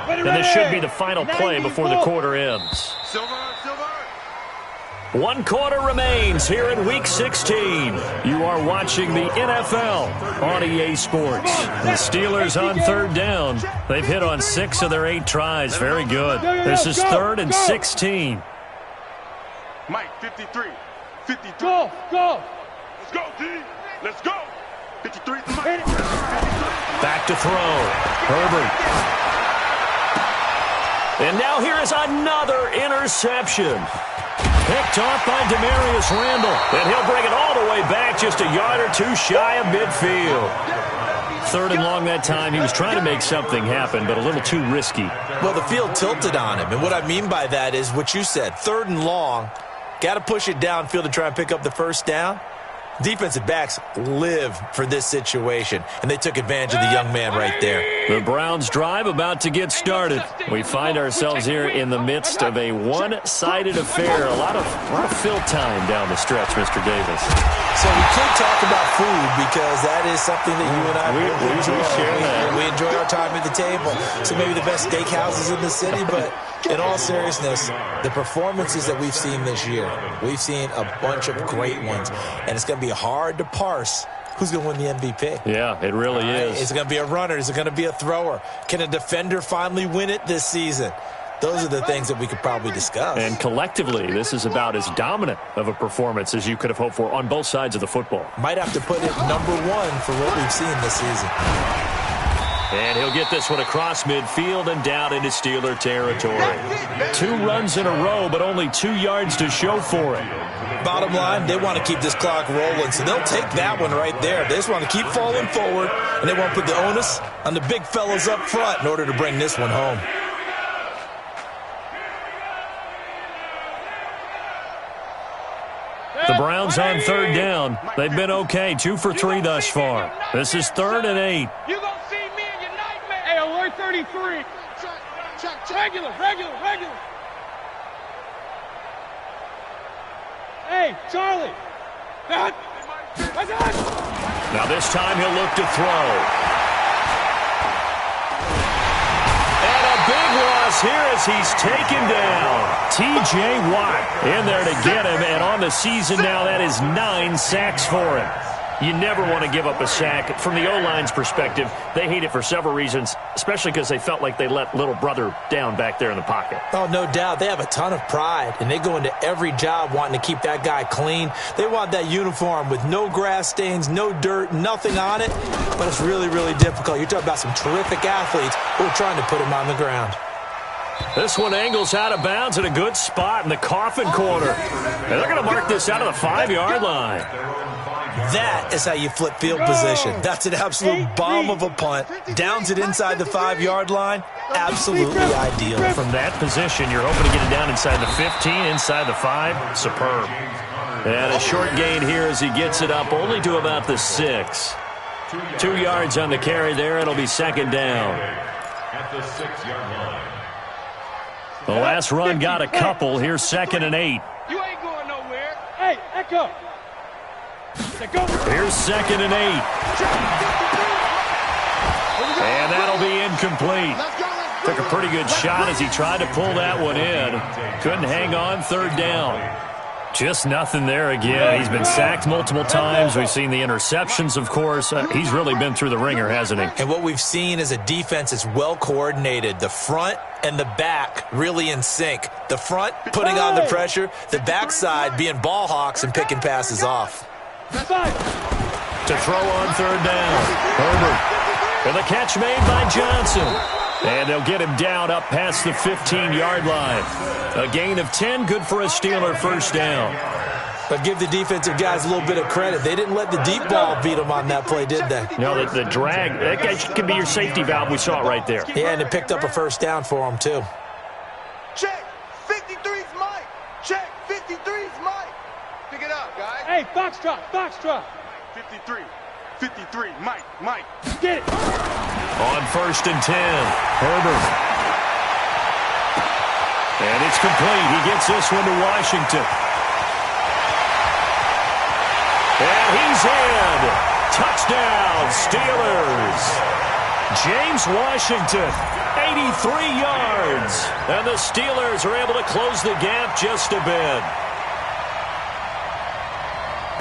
[SPEAKER 3] And this should be the final play before the quarter ends. One quarter remains here in Week 16. You are watching the NFL on EA Sports. The Steelers on third down. They've hit on 6 of their 8 tries. Very good. This is 3rd and 16.
[SPEAKER 4] Mike, 53. 53. Go. Let's go, D. Let's go. 53 to Mike.
[SPEAKER 3] Back to throw. Herbert. And now here is another interception. Picked off by Demarius Randall. And he'll bring it all the way back just a yard or 2 shy of midfield. 3rd and long that time. He was trying to make something happen, but a little too risky.
[SPEAKER 5] Well, the field tilted on him, and what I mean by that is what you said. 3rd and long, got to push it downfield to try and pick up the first down. Defensive backs live for this situation, and they took advantage of the young man right there.
[SPEAKER 3] The Browns' drive about to get started. We find ourselves here in the midst of a one-sided affair. A lot of fill time down the stretch, Mr. Davis.
[SPEAKER 5] So we could talk about food because that is something that you and I
[SPEAKER 3] share that.
[SPEAKER 5] We enjoy our time at the table. So maybe the best steakhouses in the city, but in all seriousness, the performances that we've seen this year, we've seen a bunch of great ones, and it's going to be hard to parse who's going to win the MVP.
[SPEAKER 3] Yeah, it really is.
[SPEAKER 5] Is it going to be a runner? Is it going to be a thrower? Can a defender finally win it this season? Those are the things that we could probably discuss.
[SPEAKER 3] And collectively, this is about as dominant of a performance as you could have hoped for on both sides of the football.
[SPEAKER 5] Might have to put it #1 for what we've seen this season.
[SPEAKER 3] And he'll get this one across midfield and down into Steeler territory. 2 runs in a row, but only 2 yards to show for it.
[SPEAKER 5] Bottom line, they want to keep this clock rolling, so they'll take that one right there. They just want to keep falling forward, and they want to put the onus on the big fellas up front in order to bring this one home.
[SPEAKER 3] The Browns on third down. They've been okay, 2 for 3 thus far. This is 3rd and 8.
[SPEAKER 4] You gonna see me in your nightmare. Hey, alert 33. Regular. Hey, Charlie.
[SPEAKER 3] Now this time he'll look to throw. And a big loss here as he's taken down. T.J. Watt in there to get him, and on the season now that is 9 sacks for him. You never want to give up a sack. From the O-line's perspective, they hate it for several reasons, especially because they felt like they let little brother down back there in the pocket.
[SPEAKER 5] Oh, no doubt. They have a ton of pride, and they go into every job wanting to keep that guy clean. They want that uniform with no grass stains, no dirt, nothing on it, but it's really, really difficult. You're talking about some terrific athletes who are trying to put him on the ground.
[SPEAKER 3] This one angles out of bounds at a good spot in the coffin corner. And they're going to mark this out of the 5-yard line.
[SPEAKER 5] That is how you flip field position. That's an absolute bomb of a punt. Downs it inside the 5-yard line. Absolutely ideal.
[SPEAKER 3] From that position, you're hoping to get it down inside the 15, inside the 5. Superb. And a short gain here as he gets it up only to about the 6. 2 yards on the carry there. It'll be 2nd down.
[SPEAKER 6] At the 6-yard line.
[SPEAKER 3] The last run got a couple. Here's 2nd and 8.
[SPEAKER 4] You ain't going nowhere. Hey, Echo.
[SPEAKER 3] Here's 2nd and 8. And that'll be incomplete. Took a pretty good shot as he tried to pull that one in. Couldn't hang on, third down. Just nothing there again. He's been sacked multiple times. We've seen the interceptions, of course. He's really been through the ringer, hasn't he?
[SPEAKER 5] And what we've seen is a defense that's well coordinated. The front and the back really in sync. The front putting on the pressure, the backside being ball hawks and picking passes off.
[SPEAKER 3] To throw on third down. Herbert. And the catch made by Johnson. And they'll get him down up past the 15-yard line. A gain of 10, good for a Steeler first down.
[SPEAKER 5] But give the defensive guys a little bit of credit. They didn't let the deep ball beat them on that play, did they?
[SPEAKER 3] No, the drag, that guy could be your safety valve. We saw it right there.
[SPEAKER 5] Yeah, and it picked up a first down for them, too.
[SPEAKER 4] Check. 53's Mike. Check. 53's Mike. Pick it up, guys.
[SPEAKER 7] Hey, Foxtrot.
[SPEAKER 4] 53. Mike.
[SPEAKER 7] Get it.
[SPEAKER 3] On first and 10, Herbert. And it's complete. He gets this one to Washington. And he's in. Touchdown, Steelers. James Washington, 83 yards. And the Steelers are able to close the gap just a bit.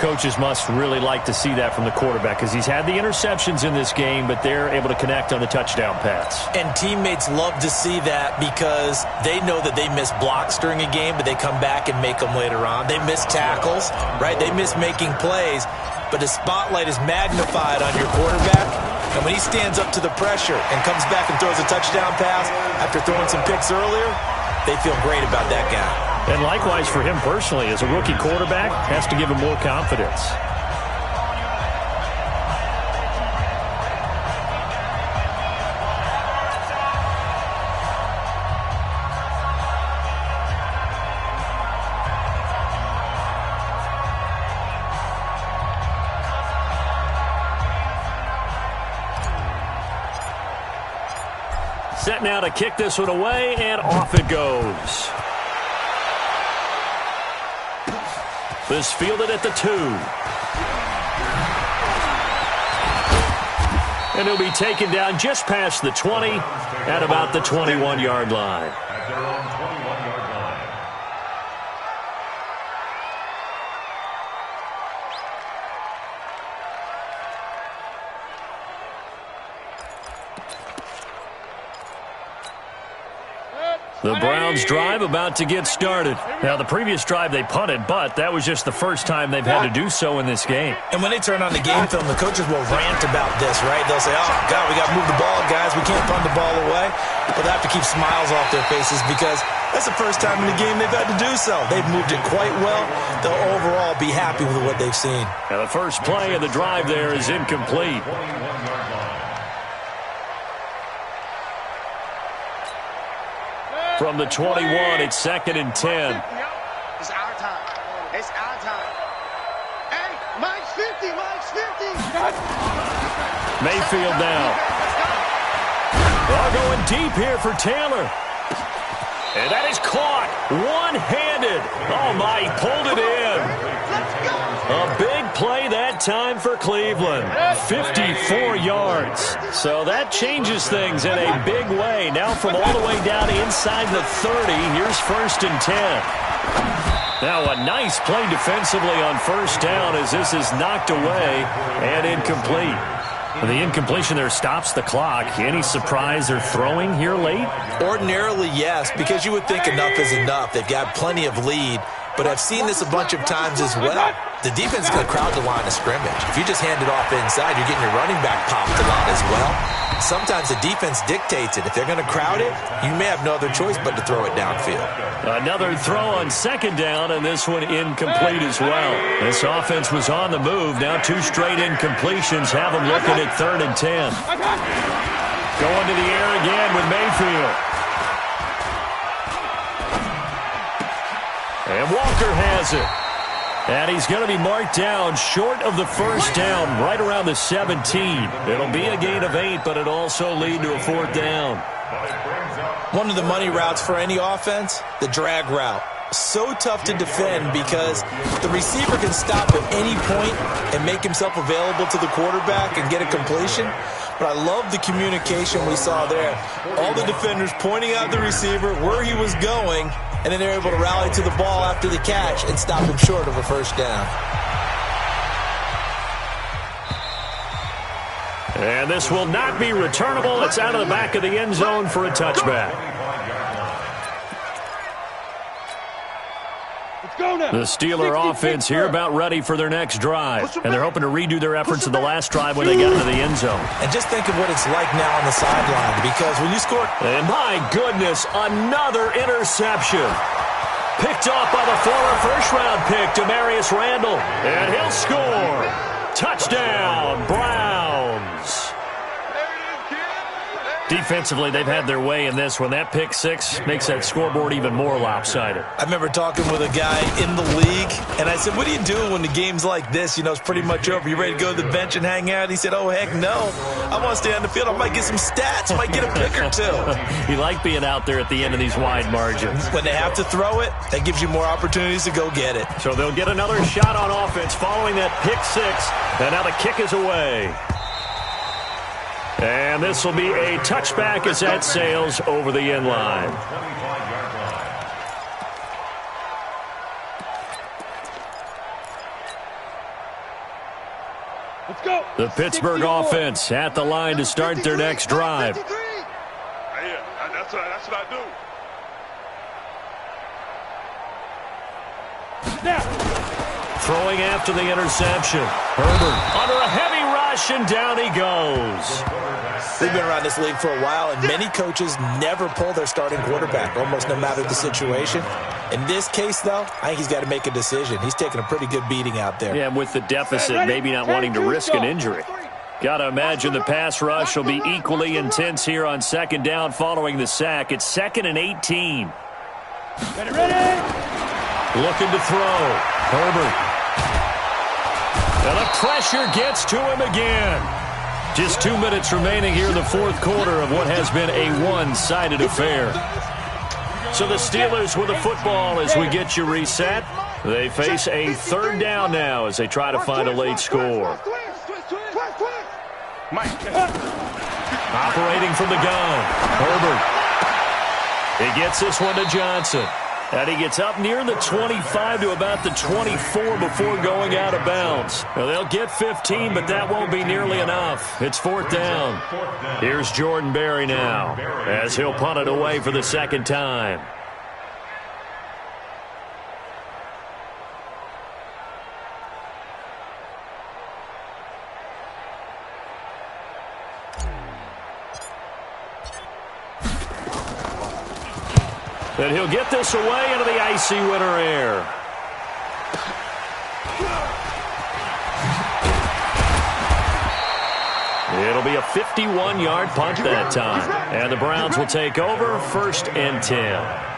[SPEAKER 3] Coaches must really like to see that from the quarterback because he's had the interceptions in this game, but they're able to connect on the touchdown pass.
[SPEAKER 5] And teammates love to see that because they know that they miss blocks during a game, but they come back and make them later on. They miss tackles, right? They miss making plays, but the spotlight is magnified on your quarterback. And when he stands up to the pressure and comes back and throws a touchdown pass after throwing some picks earlier, they feel great about that guy.
[SPEAKER 3] And likewise for him personally, as a rookie quarterback, has to give him more confidence. Set now to kick this one away, and off it goes. This fielded at the 2. And he'll be taken down just past the 20 at about the 21-yard line.
[SPEAKER 6] At their own 21-yard line.
[SPEAKER 3] The Browns drive about to get started. Now, the previous drive they punted, but that was just the first time they've had to do so in this game.
[SPEAKER 5] And when they turn on the game film, the coaches will rant about this, right? They'll say, oh, God, we got to move the ball, guys. We can't punt the ball away. But they have to keep smiles off their faces because that's the first time in the game they've had to do so. They've moved it quite well. They'll overall be happy with what they've seen.
[SPEAKER 3] Now, the first play of the drive there is incomplete.
[SPEAKER 6] 21-yard line.
[SPEAKER 3] From the 21, it's second and 10.
[SPEAKER 4] It's our time. It's our time. Hey, Mike's 50.
[SPEAKER 3] Mayfield now. They're going deep here for Taylor. And that is caught one-handed. Oh, my, he pulled it in. A big play that time for Cleveland. 54 yards. So that changes things in a big way. Now from all the way down inside the 30, here's first and 10. Now a nice play defensively on first down as this is knocked away and incomplete. The incompletion there stops the clock. Any surprise they're throwing here late?
[SPEAKER 5] Ordinarily, yes, because you would think enough is enough. They've got plenty of lead. But I've seen this a bunch of times as well. The defense is going to crowd the line of scrimmage. If you just hand it off inside, you're getting your running back popped a lot as well. Sometimes the defense dictates it. If they're going to crowd it, you may have no other choice but to throw it downfield.
[SPEAKER 3] Another throw on second down, and this one incomplete as well. This offense was on the move. Now 2 straight incompletions have them looking at third and 10. Going to the air again with Mayfield. And Walker has it. And he's going to be marked down short of the first down, right around the 17. It'll be a gain of 8, but it'll also lead to a 4th down.
[SPEAKER 5] One of the money routes for any offense, the drag route. so tough to defend because the receiver can stop at any point and make himself available to the quarterback and get a completion. But I love the communication we saw there. All the defenders pointing out the receiver, where he was going, and then they're able to rally to the ball after the catch and stop him short of a first down.
[SPEAKER 3] And this will not be returnable. It's out of the back of the end zone for a touchback. The Steeler offense here about ready for their next drive. And they're hoping to redo their efforts in the last drive when they got into the end zone.
[SPEAKER 5] And just think of what it's like now on the sideline, because when you score...
[SPEAKER 3] And my goodness, another interception. Picked off by the former first-round pick, Demarius Randall. And he'll score. Touchdown, Browns. Defensively, they've had their way in this one. That pick six makes that scoreboard even more lopsided.
[SPEAKER 5] I remember talking with a guy in the league, and I said, what do you do when the game's like this? You know, it's pretty much over. You ready to go to the bench and hang out? He said, oh, heck no. I want to stay on the field. I might get some stats. I might get a pick or two.
[SPEAKER 3] You like being out there at the end of these wide margins.
[SPEAKER 5] When they have to throw it, that gives you more opportunities to go get it.
[SPEAKER 3] So they'll get another shot on offense following that pick six. And now the kick is away. And this will be a touchback as that sails over the end line.
[SPEAKER 4] Let's go.
[SPEAKER 3] The Pittsburgh offense at the line to start their next drive.
[SPEAKER 4] Yeah, that's what I do. Now.
[SPEAKER 3] Throwing after the interception. Herbert under a heavy rush, and down he goes.
[SPEAKER 5] We've been around this league for a while, and many coaches never pull their starting quarterback, almost no matter the situation. In this case, though, I think he's got to make a decision. He's taking a pretty good beating out there.
[SPEAKER 3] Yeah, with the deficit, maybe not wanting to risk an injury. Got to imagine the pass rush will be equally intense here on second down following the sack. It's 2nd and 18.
[SPEAKER 4] Ready.
[SPEAKER 3] Looking to throw. Herbert. And the pressure gets to him again. Just 2 minutes remaining here in the fourth quarter of what has been a one-sided affair. So the Steelers with the football as we get you reset. They face a third down now as they try to find a late score. Operating from the gun, Herbert. He gets this one to Johnson. And he gets up near the 25 to about the 24 before going out of bounds. Now, they'll get 15, but that won't be nearly enough. It's fourth down. Here's Jordan Berry now as he'll punt it away for the second time. And he'll get this away into the icy winter air. It'll be a 51-yard punt that time. And the Browns will take over 1st and 10.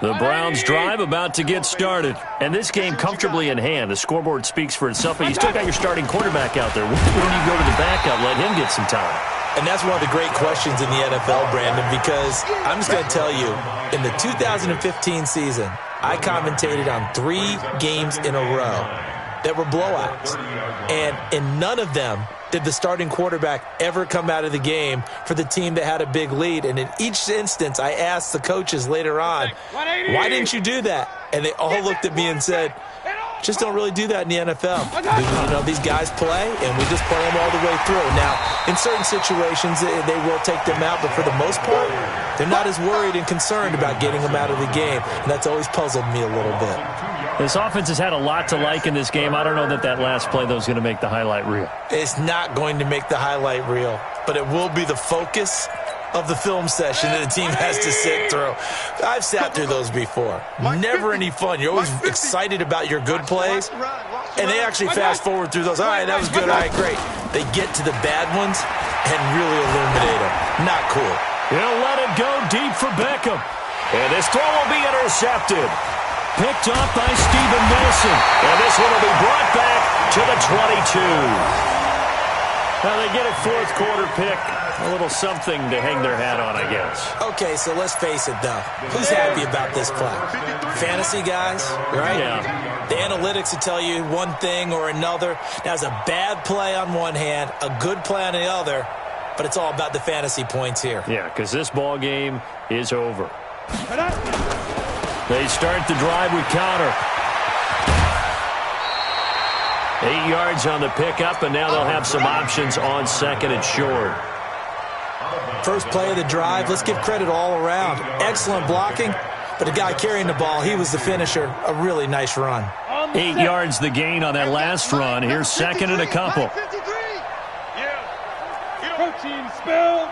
[SPEAKER 3] The Browns drive about to get started. And this game comfortably in hand. The scoreboard speaks for itself, but you still got your starting quarterback out there. When you go to the backup, let him get some time.
[SPEAKER 5] And that's one of the great questions in the NFL, Brandon, because I'm just going to tell you, in the 2015 season, I commentated on 3 games in a row that were blowouts. And in none of them did the starting quarterback ever come out of the game for the team that had a big lead. And in each instance, I asked the coaches later on, why didn't you do that? And they all looked at me and said, just don't really do that in the NFL. You know, these guys play, and we just play them all the way through. Now, in certain situations, they will take them out, but for the most part, they're not as worried and concerned about getting them out of the game. And that's always puzzled me a little bit.
[SPEAKER 3] This offense has had a lot to like in this game. I don't know that last play, though, is going to make the highlight reel.
[SPEAKER 5] It's not going to make the highlight reel, but it will be the focus of the film session that the team has to sit through. I've sat through those before. Never any fun. You're always excited about your good plays, and they actually fast forward through those. All right, that was good. All right, great. They get to the bad ones and really illuminate them. Not cool.
[SPEAKER 3] He'll let it go deep for Beckham. And this throw will be intercepted. Picked off by Steven Wilson. And this one will be brought back to the 22. Now they get a fourth quarter pick. A little something to hang their hat on, I guess.
[SPEAKER 5] Okay, so let's face it, though. Who's happy about this play? Fantasy guys, right?
[SPEAKER 3] Yeah.
[SPEAKER 5] The analytics will tell you one thing or another. That's a bad play on one hand, a good play on the other, but it's all about the fantasy points here.
[SPEAKER 3] Yeah, because this ball game is over. They start the drive with Connor. 8 yards on the pickup, and now they'll have some options on second and short.
[SPEAKER 5] First play of the drive, let's give credit all around. Excellent blocking, but the guy carrying the ball, he was the finisher. A really nice run.
[SPEAKER 3] 8 yards the gain on that last run. Here's second and a couple.
[SPEAKER 4] Protein spill.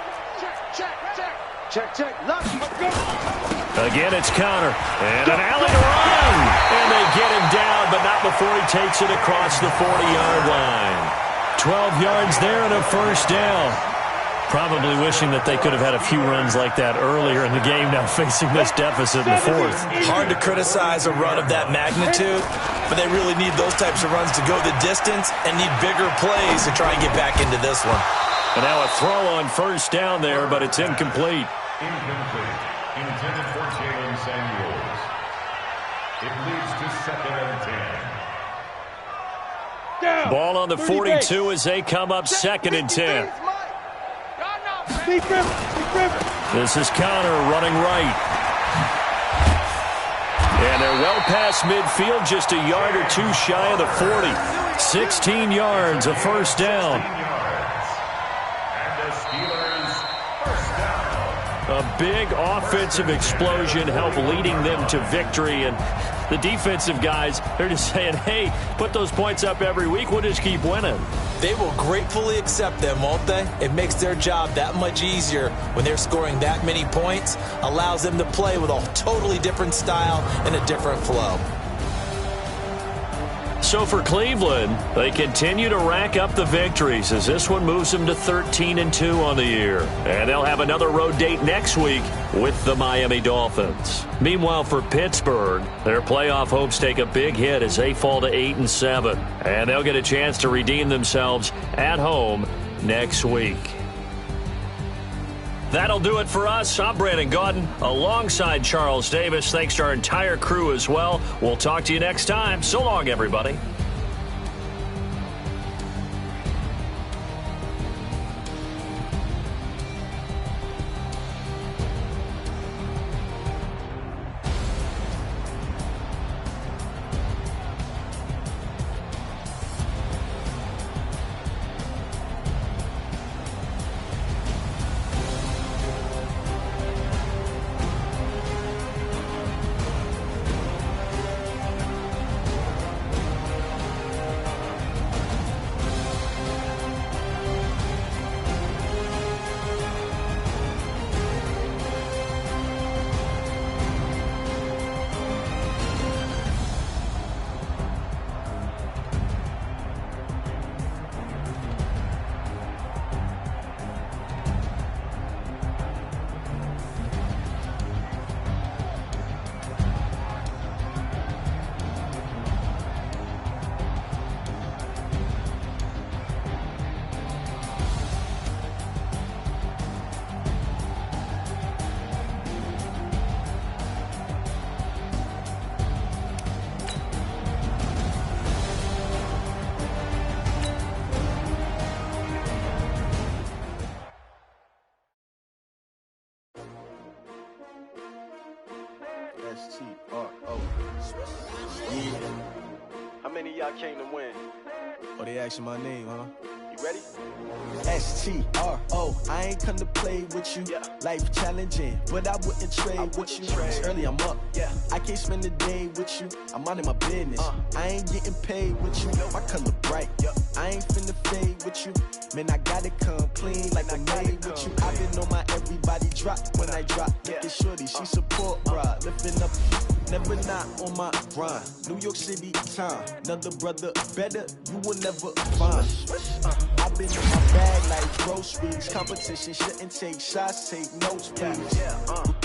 [SPEAKER 4] Check. Let's go.
[SPEAKER 3] Again, it's Connor. And an alley to run. And they get him down, but not before he takes it across the 40-yard line. 12 yards there and a first down. Probably wishing that they could have had a few runs like that earlier in the game, now facing this deficit in the fourth.
[SPEAKER 5] Hard to criticize a run of that magnitude, but they really need those types of runs to go the distance and need bigger plays to try and get back into this one.
[SPEAKER 3] And now a throw on first down there, but it's incomplete.
[SPEAKER 6] Incomplete. Intended for Jalen Samuels. It leads to second and 10.
[SPEAKER 3] Ball on the 42 as they come up second and 10. This is Connor running right. And they're well past midfield, just a yard or two shy of the 40. 16 yards, a first down. A big offensive explosion helped leading them to victory. And the defensive guys, they're just saying, hey, put those points up every week. We'll just keep winning.
[SPEAKER 5] They will gratefully accept them, won't they? It makes their job that much easier when they're scoring that many points. Allows them to play with a totally different style and a different flow.
[SPEAKER 3] So for Cleveland, they continue to rack up the victories as this one moves them to 13-2 on the year. And they'll have another road date next week with the Miami Dolphins. Meanwhile, for Pittsburgh, their playoff hopes take a big hit as they fall to 8-7. And they'll get a chance to redeem themselves at home next week. That'll do it for us. I'm Brandon Gaudin alongside Charles Davis. Thanks to our entire crew as well. We'll talk to you next time. So long, everybody.
[SPEAKER 7] STRO. Yeah. How many of y'all came to win? Oh, they asking my name, huh? You ready? STRO. I ain't come to play with you. Yeah. Life challenging, but I wouldn't trade with you. It's early, I'm up. Yeah. I can't spend the day with you. I'm minding my business. I ain't getting paid with you. My color bright. Yeah. I ain't finna fade with you. Man, I gotta come clean like I'm made with you. I've been on my everybody drop when I drop. Look at shorty, she support, bruh. Lifting up, never not on my grind. New York City time. Another brother better, you will never find. I've been in my bag like groceries. Competition shouldn't take shots, take notes, please.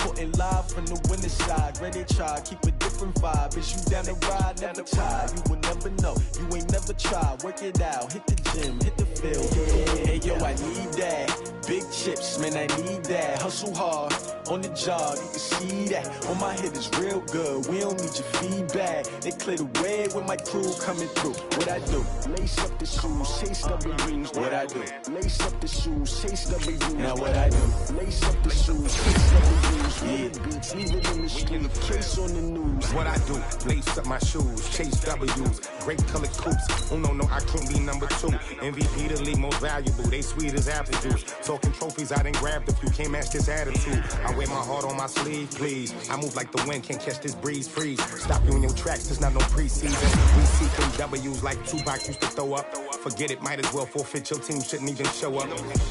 [SPEAKER 7] reporting live from the winning side. Ready to try, keep a different vibe. Is you down the ride, never tired. You will never know, you ain't never tried. Work it out, hit the gym, hit the field. Hey yo, I need that. Big chips, man, I need that. Hustle hard, on the job, you can see that. On my head is real good, we don't need your feedback. They clear the way when my crew coming through. What I do? Lace up the shoes, chase W's. What I do? Lace up the shoes, chase W's. Now what I do? Lace up the shoes, chase W's. Yeah, beats, leave it in the street, case on the news.
[SPEAKER 8] What I do? Lace up my shoes, chase W's. Great colored coops. Oh no, I can't be number 2. MVP the league most valuable. They sweet as apple juice. Talking trophies, I done grabbed a few. Can't match this attitude. I wear my heart on my sleeve, please. I move like the wind, can't catch this breeze, freeze. Stop you in your tracks, there's not no preseason. We see 3 W's like Tupac used to throw up. Forget it, might as well forfeit. Your team shouldn't even show up.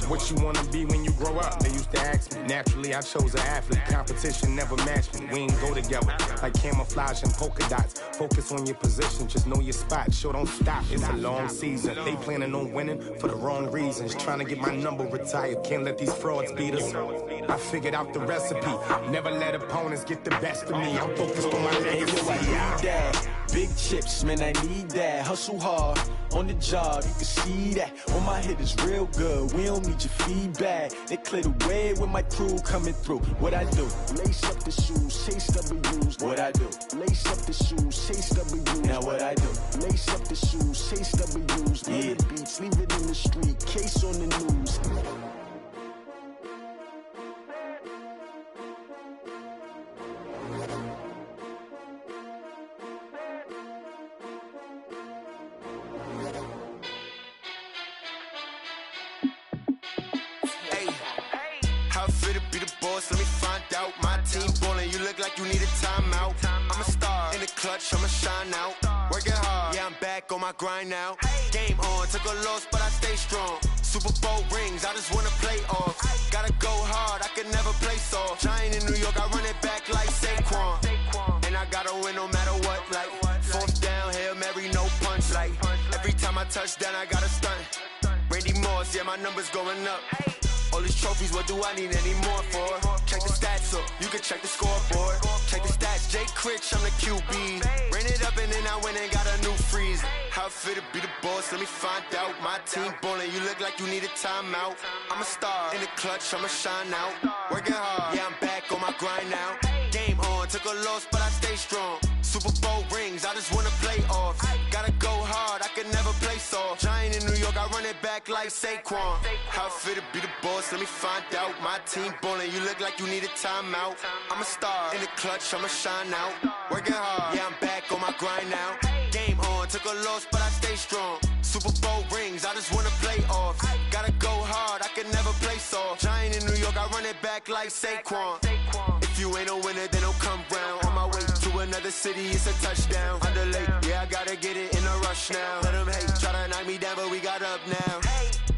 [SPEAKER 8] What you wanna be when you grow up? They used to ask me. Naturally, I chose an athlete. Competition never matched me. We ain't go together like camouflage and polka dots. Focus on your position, just know your spot. Sure, don't stop. It's a long season. They planning on winning for the wrong reasons. Trying to get my number retired. Can't let these frauds beat us. I figured out the recipe. Never let opponents get the best of me. I'm focused on my legacy.
[SPEAKER 7] Big chips, man, I need that. Hustle hard, on the job, you can see that. On my head is real good, we don't need your feedback. They clear the way when my crew coming through. What I do? Lace up the shoes, chase W's. What I do? Lace up the shoes, chase W's. Now what I do? Lace up the shoes, chase W's. Yeah, beats, leave it in the street, case on the news.
[SPEAKER 9] Let me find out. My team ballin', you look like you need a timeout. I'm a star in the clutch, I'ma shine out. Working hard, yeah, I'm back on my grind now. Game on, took a loss, but I stay strong. Super Bowl rings, I just wanna play off. Gotta go hard, I can never play soft. Giant in New York, I run it back like Saquon. And I gotta win no matter what, like 4th down, Hail Mary, no punch. Like every time I touch down, I gotta stunt. Randy Moss, yeah, my numbers going up. All these trophies, what do I need any more for? Check the stats up, you can check the scoreboard. Check the stats, Jake Critch, I'm the QB. Ran it up and then I went and got a new freeze. How it feel to be the boss, let me find out. My team ballin', you look like you need a timeout. I'm a star in the clutch, I'ma shine out. Working hard, yeah, I'm back on my grind now. Game on, took a loss, but I stay strong. Super Bowl rings, I just wanna play off. Gotta go hard, I can never play soft. Giant in New York, I run it back like Saquon. How it feel to be the boss, let me find out. My team ballin', you look like you need a timeout. I'm a star in the clutch, I'ma shine out. Working hard, yeah, I'm back on my grind now. Game on, took a loss, but I stay strong. Super Bowl rings, I just wanna play off. Gotta go hard, I can never play soft. Giant in New York, I run it back like Saquon. If you ain't a winner, then don't come round. On my way to another city, it's a touchdown. Underlay, yeah, I gotta get it in a rush now. Let them hate, try to knock me down, but we got up now.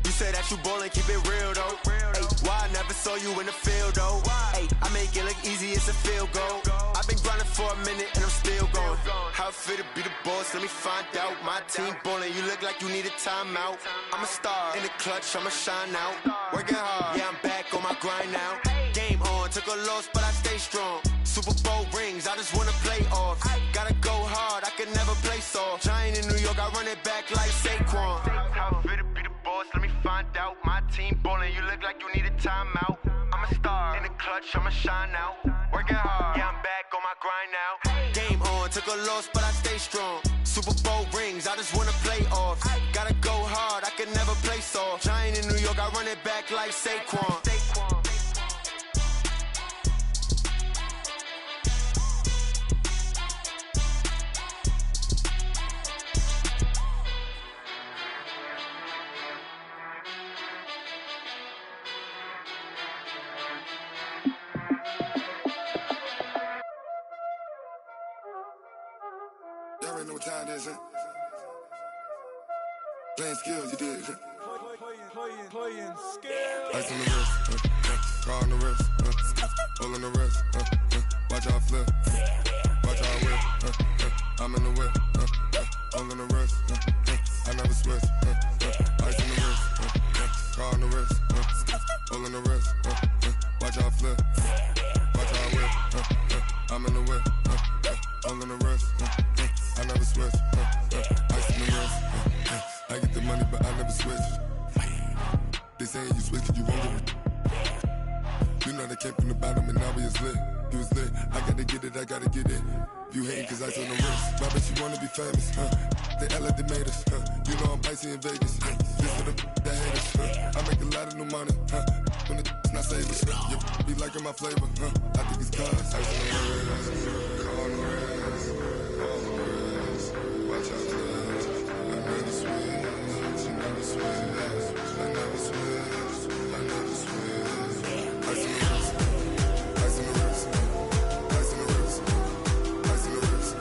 [SPEAKER 9] You say that you ballin', keep it real though. Hey, why I never saw you in the field though? Hey, I make it look easy, it's a field goal. I've been grinding for a minute and I'm still going. How it feel to be the boss, let me find out. My team ballin', you look like you need a timeout. I'm a star in the clutch, I'ma shine out. Working hard, yeah, I'm back on my grind now. Game on, took a loss, but I stay strong. Super Bowl rings, I just wanna play off. Gotta go hard, I can never play soft. Giant in New York, I run it back like Saquon. How it feel to be the boss, let me find out. My team ballin', you look like you need a timeout. I'm a star in the clutch, I'ma shine out. Working hard, yeah, I'm back on my grind now. Game on, took a loss, but I stay strong. Super Bowl rings, I just wanna play off. Gotta go hard, I can never play soft. Giant in New York, I run it back like Saquon.
[SPEAKER 10] Y'all ain't no time this, huh? Playing skills, you did. Playing skills. Ice on the wrist, car on the wrist, hole on the wrist, watch out flip, watch out whip, I'm in the whip, hole on the wrist, I never switch, ice on the wrist, car on the wrist, hole on the wrist, watch out flip, watch out switch. Ice in the wrist. I get the money, but I never switch. They saying you switch, you won't get it. You know they came from the bottom and now we is lit. You was lit. I gotta get it, I gotta get it. You hating cause ice on the wrist. Why bet you wanna be famous, They LA they made us, You know I'm icy in Vegas, This for the haters, I make a lot of new money, When it's not savers, You be liking my flavor, I think it's cause ice on the wrist, on the wrist, on the wrist. Watch out for this. I never switch, I never switch, I never switch, I never switch. Ice on the wrist, ice on the wrist, ice on the wrist, ice on the wrist, ice on the wrist.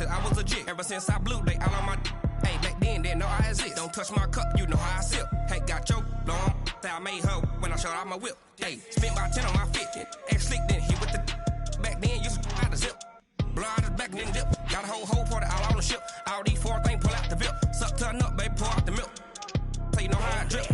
[SPEAKER 11] I was legit. Ever since I blew, they all on my. Hey, back then, didn't know I exist. Don't touch my cup, you know how I sip. Hey, got your long. Say I made her when I showed out my whip. Hey, spent about 10 on my fit. Ex slick, then hit with the. Back then, used to out the zip. Blow out his back, then dip. Got a whole party all on the ship. All these 4 things, pull out the VIP. Suck, turn up, baby, pour out the milk. So you know how I drip.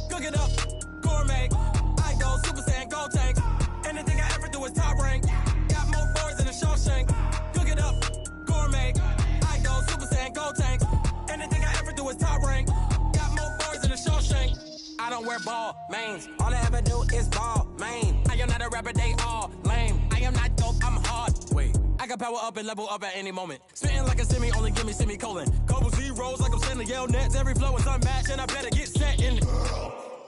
[SPEAKER 12] Cook it up, gourmet. I go Super Saiyan, go tank. Anything I ever do is top rank. Got more boys than a Shawshank. Cook it up, gourmet. I go Super Saiyan, go tank. Anything I ever do is top rank. Got more boys than a Shawshank. I don't wear ball mains. All I ever do is ball main. I am not a rapper, they all lame. I am not dope, I'm hard. Wait, I can power up and level up at any moment. Spitting like a semi, only give me semicolon. Couple zeros like I'm sending Yale Nets. Every flow is unmatched and I better get set in.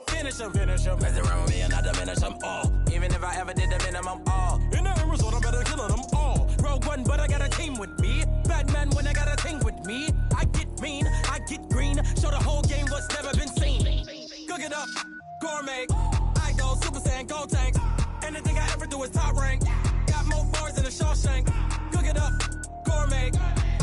[SPEAKER 12] Finish them. Mess around with me and I diminish them all. Even if I ever did the minimum all. In the result, I'm better killing them all. Rogue One, but I got a team with me. Batman when I got a team with me. I get mean, I get green. Show the whole game what's never been seen. Cook it up, gourmet. I go Super Saiyan, go tank. Anything I ever do is top rank. Got more boys than a Shawshank. Cook it up, gourmet.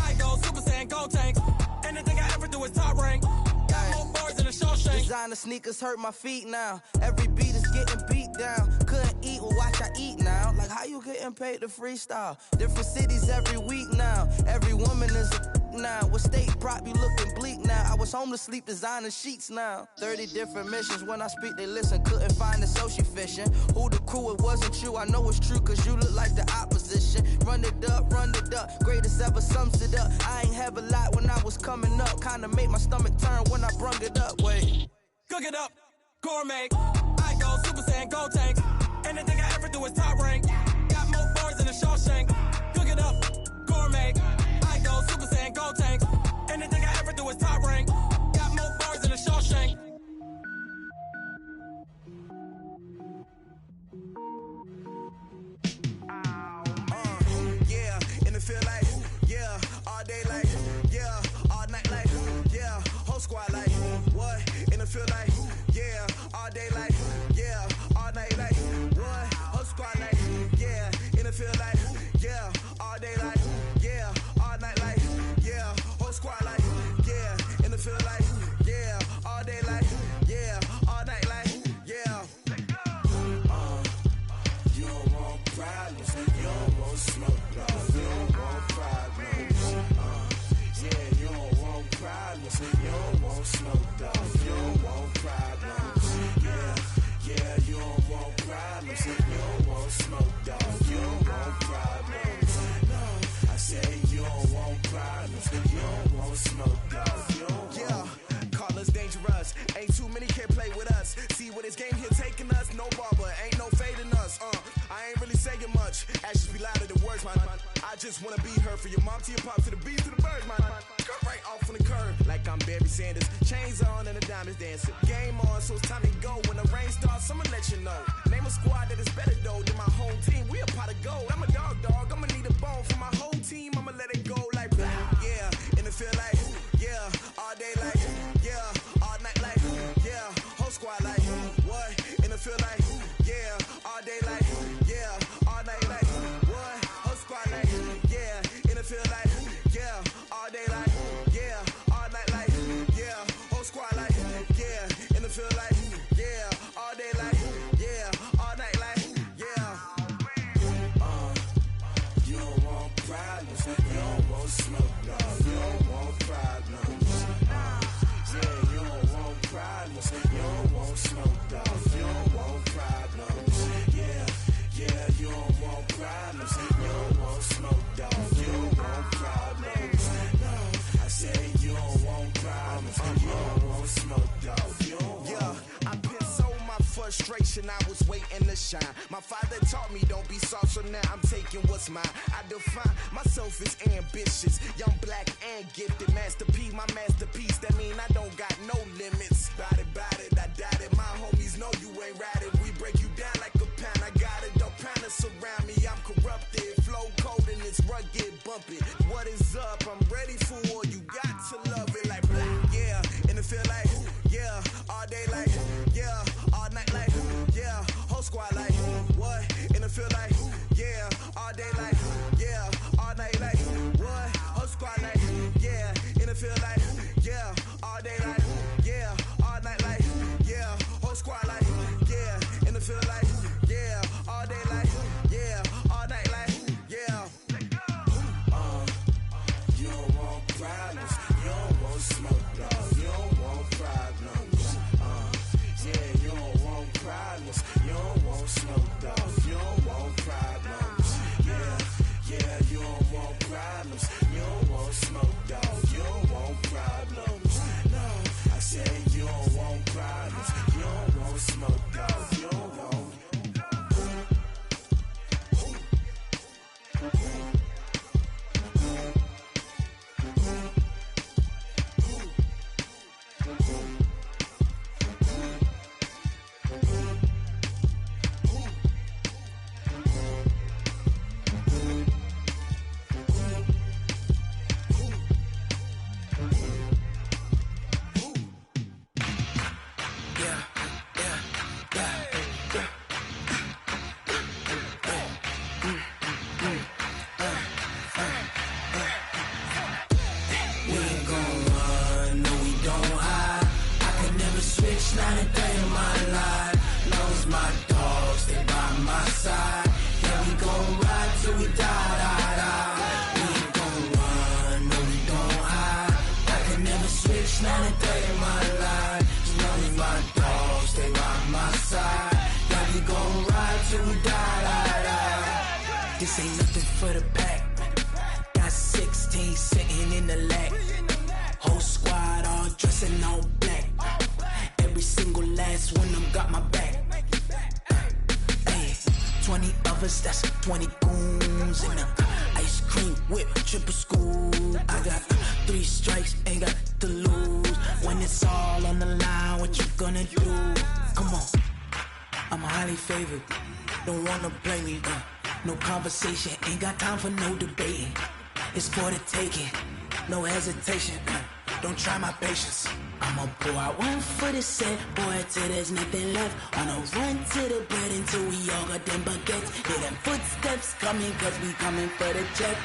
[SPEAKER 12] I go Super Saiyan, go tank. Anything I ever do is top rank. Got more boys than a Shawshank.
[SPEAKER 13] Designer sneakers hurt my feet now. Every beat is getting beat down. Couldn't eat, well watch I eat now. Like how you getting paid to freestyle? Different cities every week now. Every woman is a now. With state prop, you looking bleak now. I was home to sleep designing sheets now. 30 different missions. When I speak, they listen. Couldn't find the social fishing. Who the crew, it wasn't you. I know it's true, cause you look like the opposition. Run it up. Greatest ever sums it up. I ain't have a lot when I was coming up. Kinda made my stomach turn when I brung it up. Wait.
[SPEAKER 12] Cook it up, gourmet. I go Super Saiyan, go tank. Anything I ever do is top rank. Got more boys than a Shawshank. Cook it up, gourmet. I go Super Saiyan, go tank. Anything I ever do is top rank. Got more boys than a Shawshank.
[SPEAKER 14] Yeah, and it feel like, yeah, all day like, yeah, all night like, yeah, whole squad like, what? And it feel like, yeah, all day like, yeah, all night like, what? Whole squad like, yeah, and it feel like, yeah. us. Ain't too many can play with us. See where this game here taking us. No barber, ain't no fading us. I ain't really saying much. Actions be louder than words, man. I just wanna be heard. For your mom to your pop, to the beat, to the birds, man. Cut right off on the curb, like I'm Barry Sanders. Chains on and the diamonds dancing. Game on, so it's time to go. When the rain starts, I'ma let you know. Name a squad that is better though than my home team. We a pot of gold. I'm a dog. I'ma need a bone for my whole team. I'ma let it go like blah. Yeah, and it feel like yeah, all day like yeah, all night like yeah, whole squad like what? And it feel like yeah, all day like yeah, all night like what? Whole squad like yeah, and it feel like yeah, all day like yeah, all night like yeah, whole squad like yeah, and it feel like yeah, all day like yeah, all night like yeah. You don't want problems, you don't want smoke, dog. You don't want problems. Yeah, you don't want problems, you don't want smoke, dog. You don't want problems. Yeah, you don't want problems, you don't want smoke, dog. You don't want problems. No, I said you don't want problems, you don't want smoke, dog. You don't want. I've been so my frustration, I was waiting to shine. My father taught me don't be soft, so now I'm taking what's mine. I define myself as ambitious, young, black, and gifted. Masterpiece, my masterpiece, that mean I don't got no limits. Bout it, I doubt it. My homies know you ain't ratted. We break you down like a pound. I got it, don't pound us around me. I'm corrupted, flow cold and it's rugged, bump it. What is up? I'm ready for war. You got to love it like black, yeah. And it feel like yeah, all day like yeah, all night like yeah, whole squad like what? And it feel like yeah, all day like yeah, all night like what? Whole squad like yeah, and it feel like yeah, all day like yeah, all night like yeah, whole squad like yeah, and it feel like yeah, all day like yeah, all night like yeah. You don't want problems, you don't want smoke, dog. You don't want problems. Yeah, you don't want problems, you don't want smoke, dog. You don't want problems. Yeah, you don't want problems, you don't want smoke, dog. You don't want problems. No, I said you don't want problems, you don't want smoke, dog. You don't want. Not a day in my life. Knows my dogs, they by my side. Yeah, we gon' ride till we die. We ain't gon' run, no, we don't hide. I can never switch, not a day in my life. Knows my dogs, they by my side. Yeah, we gon' ride till we die. This ain't nothing for the pack. Got 16 sitting in the lag. Whole squad all dressing all black. Every single last one of them got my back. Hey, 20 of us, that's 20 goons. And ice cream whip, triple scoop. I got 3 strikes, ain't got to lose. When it's all on the line, what you gonna do? Come on, I'm highly favored. Don't wanna play me, no conversation. Ain't got time for no debating. It's for the taking, no hesitation. Don't try my patience. I'ma pour out one for the set, boy, till there's nothing left. On a run to the bread until we all got them baguettes. Hear them footsteps coming, cause we coming for the check.